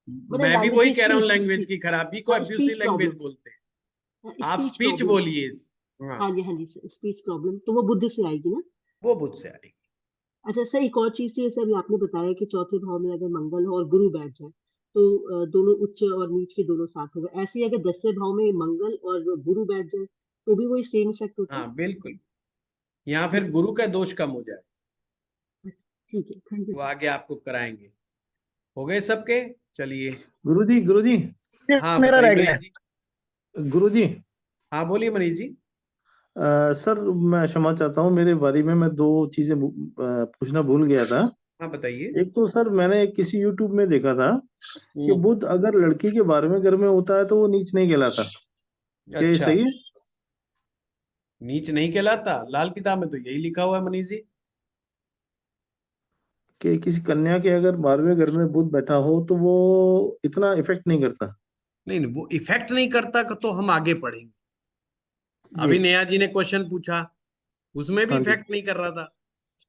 मतलब मैं भी लैंग्वेज वही में कह रहा हूँ, स्पीच लैंग्वेज की स्पीच खराबी को हाँ, एब्यूसिव स्पीच लैंग्वेज प्रॉब्लम। बोलते हैं। आप स्पीच स्पीच प्रॉब्लम। बोलिए। हाँ, हाँ जी, हाँ जी, स्पीच प्रॉब्लम तो वो बुद्ध से आएगी ना? वो बुद्ध से आएगी। अच्छा सर, एक और चीज थी, जैसे अभी आपने बताया कि चौथे भाव में अगर मंगल हो और गुरु बैठ जाए तो दोनों उच्च और नीच के दोनों साथ हो गए। ऐसे ही अगर 10वें भाव में मंगल और गुरु बैठ जाए तो भी वही सेम इफेक्ट होता है? हाँ बिल्कुल, यहाँ ठीक फिर गुरु का दोष कम हो जाए। है। ठीक है, थैंक यू वो सर। आगे आपको कराएंगे। हो गए सबके? चलिए। गुरुजी गुरुजी हाँ मेरा बताइए रह गया मनीष है। जी। गुरुजी, हाँ बोलिए मनीष जी। सर मैं क्षमा चाहता हूँ, मेरे बारे में मैं दो चीजें पूछना भूल गया था। हाँ बताइए। एक तो सर मैंने किसी यूट्यूब में देखा था कि बुध अगर लड़की के 12वें घर में होता है तो वो नीच नहीं कहलाता। क्या ये अच्छा, सही है? नीच नहीं कहलाता? लाल किताब में तो यही लिखा हुआ है मनीष जी। कि किसी कन्या के अगर 12वें घर में बुध बैठा हो तो वो इतना इफेक्ट नहीं करता। नहीं नहीं, वो इफेक्ट नहीं करता तो हम आगे पढ़ेंगे। जी। अभी नेहा जी ने क्वेश्चन पूछा, उसमें भी हाँ जी। इफेक्ट नहीं कर रहा था।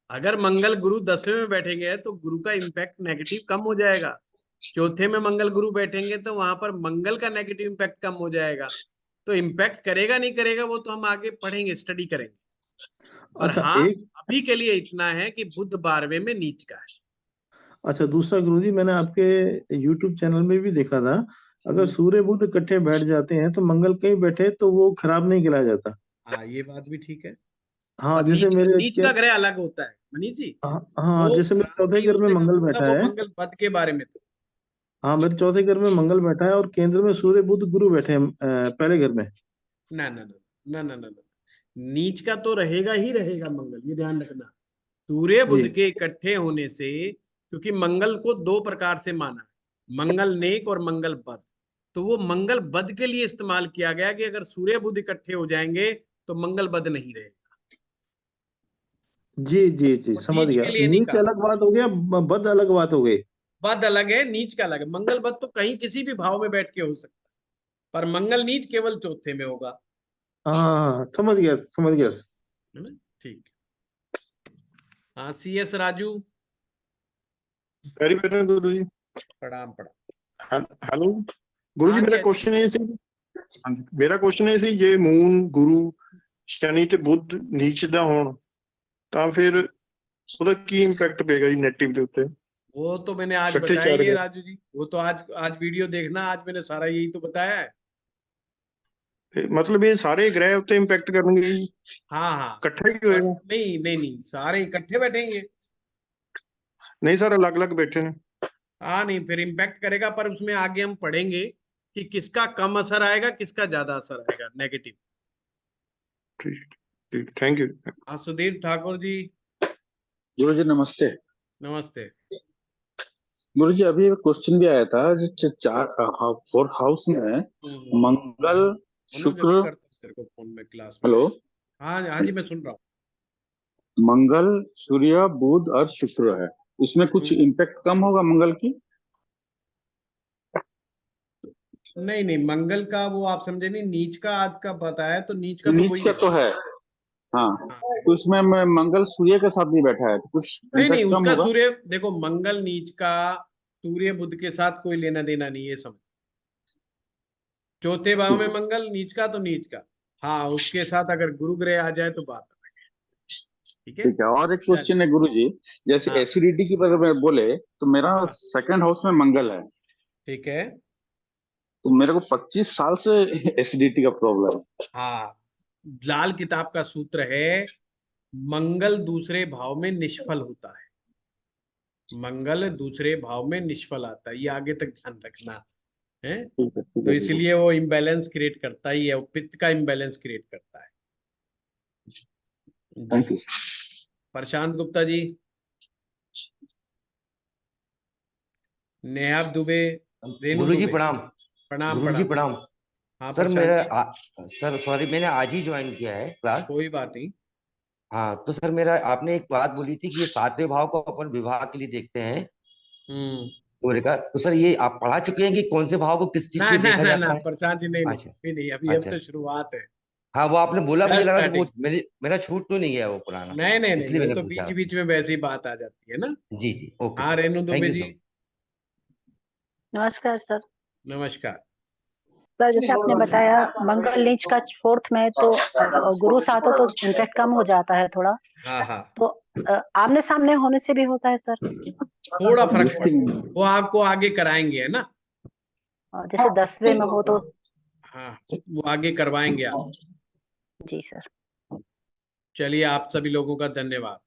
अगर मंगल गुरु 10वें में बैठेंगे तो गुरु का इम्पैक्ट नेगेटिव कम हो जाएगा। चौथे में मंगल गुरु बैठेंगे तो वहां पर मंगल का नेगेटिव इम्पैक्ट कम हो जाएगा। तो इम्पैक्ट करेगा नहीं करेगा वो तो हम आगे पढ़ेंगे, स्टडी करेंगे। पर अच्छा हाँ, एक अभी के लिए इतना है कि बुध 12वें में नीच का है। अच्छा दूसरा गुरुजी, मैंने आपके यूट्यूब चैनल में भी देखा था, अगर हम्म, सूर्य बुध इकट्ठे बैठ जाते हैं तो मंगल कहीं बैठे तो वो खराब नहीं गिना जाता। हाँ ये बात भी ठीक है। हाँ, पर जैसे मेरे नीच क्या। का ग्रह अलग होता है मनीष जी। हाँ, वो जैसे मेरे चौथे क्रांति घर में उससे मैं मंगल बोलता बैठा वो है। मंगल पद के बारे में तो। हाँ, मेरे चौथे घर में मंगल बैठा है और केंद्र में सूर्य बुध गुरु बैठे हैं पहले घर में। ना ना ना ना ना ना ना, नीच का तो रहेगा ही रहेगा मंगल, ये ध्यान रखना। सूर्य बुध जी। के इकट्ठे होने से, क्योंकि मंगल को दो प्रकार से माना है, मंगल नेक और मंगल बद। तो वो मंगल बद के लिए इस्तेमाल किया गया कि अगर सूर्य बुध इकट्ठे हो जाएंगे तो मंगल बद नहीं रहेगा। जी जी जी, वो समझ नीच गया। के लिए नहीं नीच कहा। अलग बात हो गया, बद अलग बात हो गई। बद अलग है, नीच का अलग है। मंगल बद तो कहीं किसी भी भाव में बैठ के हो सकता है, पर मंगल नीच केवल चौथे में होगा। हाँ, समझ गया समझ गया। है ना? ठीक। हाँ CS राजू। वेरी वेरी गुरु जी। प्रणाम प्रणाम। हेलो गुरु जी, हाँ मेरा जी क्वेश्चन ਇਹ ਸੀ। ਹਾਂਜੀ, ਮੇਰਾ क्वेश्चन ਇਹ ਸੀ, ਜੇ ਮੂਨ ਗੁਰੂ ਸ਼ਨੀ ਤੇ ਬੁੱਧ ਨੀਚ ਦਾ ਹੋਣ ਤਾਂ ਫਿਰ ਉਹਦਾ ਕੀ ਇੰਪੈਕਟ ਪਏਗਾ ਜੀ ਨੈਗੇਟਿਵ ਦੇ ਉੱਤੇ? वो तो मैंने आज ਇਕੱਠੇ बताया ਚਾਰ ही है ਗਏ। राजू जी, वो तो आज वीडियो देखना, आज मैंने सारा यही तो बताया है। ਮਤਲਬ ਇਹ ਸਾਰੇ ਗ੍ਰਹਿ ਉੱਤੇ ਇੰਪੈਕਟ ਕਰਨਗੇ ਜੀ, हाँ हाँ। ਇਕੱਠਾ ਹੀ पर ਹੋਏਗਾ? नहीं नहीं नहीं, सारे इकट्ठे बैठेंगे। ਨਹੀਂ ਸਰ, ਅਲੱਗ-ਅਲੱਗ ਬੈਠੇ ਨੇ। हाँ नहीं, फिर इम्पैक्ट करेगा, पर उसमें आगे हम पढ़ेंगे कि किसका कम असर आएगा, किसका ज्यादा असर आएगा नेगेटिव। ठीक ठीक, थैंक यू। हाँ सुधीर ठाकुर जी। गुरु जी नमस्ते। नमस्ते। गुरु जी अभी एक क्वेश्चन भी आया था, जो फोर्थ हाउस में मंगल मनोज शुक्र। अभी करता हूँ तेरे को फोन में क्लास में। हेलो। हाँ हाँ जी, मैं सुन रहा हूँ। मंगल सूर्य बुध और शुक्र है, उसमें कुछ इम्पैक्ट कम होगा मंगल की? नहीं नहीं, मंगल का वो आप समझे नहीं, नीच का आज का बताया तो नीच का तो नीच वही का है। तो है। हाँ, तो उसमें मंगल सूर्य के साथ भी बैठा है तो कुछ नहीं नहीं, इम्पैक्ट कम उसका होगा? सूर्य देखो, मंगल नीच का सूर्य बुध के साथ कोई लेना देना नहीं है, समझ। चौथे भाव में मंगल, नीच का तो नीच का। हाँ, उसके साथ अगर गुरु ग्रह आ जाए तो बात अलग है। ठीक है। ठीक है। और एक क्वेश्चन है गुरुजी, जैसे हाँ। एसिडिटी की बारे में बोले तो मेरा हाँ। सेकंड हाउस में मंगल है, ठीक है। तो मेरे को 25 साल से एसिडिटी का प्रॉब्लम है। हाँ, लाल किताब का सूत्र है, मंगल दूसरे भाव में निष्फल होता है। मंगल दूसरे भाव में निष्फल आता है, ये आगे तक ध्यान रखना है। ठीक है, ठीक तो है, इसलिए वो इम्बैलेंस क्रिएट करता ही है, वो पित्त का इम्बैलेंस क्रिएट करता है। Thank you. प्रशांत गुप्ता जी, नेहाब दुबे, रेणु गुरुजी दुबे, प्रणाम। प्रणाम गुरुजी प्रणाम। प्रणाम। हाँ सर प्रशांत मेरा जी। सर सॉरी, मैंने आज ही ज्वाइन किया है क्लास। कोई बात नहीं। हाँ, तो सर मेरा, आपने एक बात बोली थी कि ये 7वें भाव को अपन विवाह के लिए देखते हैं। सूर्य का, तो सर ये आप पढ़ा चुके हैं कि कौन से भाव को किस चीज ना के लिए ना देखा ना जाता ना है? प्रशांत जी, नहीं नहीं अच्छा अभी नहीं, अभी अब अच्छा। तो शुरुआत है। हाँ, वो आपने बोला, मुझे जस्ट लगा कि वो स्टार्टिंग। मेरा छूट तो नहीं गया वो पुराना, नहीं नहीं नहीं, इसलिए वो मैंने तो पूछा बीच आपसे। बीच में वैसे ही बात आ जाती है ना। जी जी, ओके हाँ sir, Renu thank Dubey you ji, sir. नमस्कार सर। नमस्कार। सर जैसे आपने बताया मंगल नीच का फोर्थ में, तो गुरु साथ हो तो इम्पैक्ट कम हो जाता है थोड़ा। हाँ हाँ, तो आमने सामने होने से भी होता है सर? थोड़ा फर्क पड़ता है, वो आपको आगे कराएंगे, है ना। जैसे 10वें में हो तो? हाँ, वो आगे करवाएंगे आप। जी सर। चलिए, आप सभी लोगों का धन्यवाद।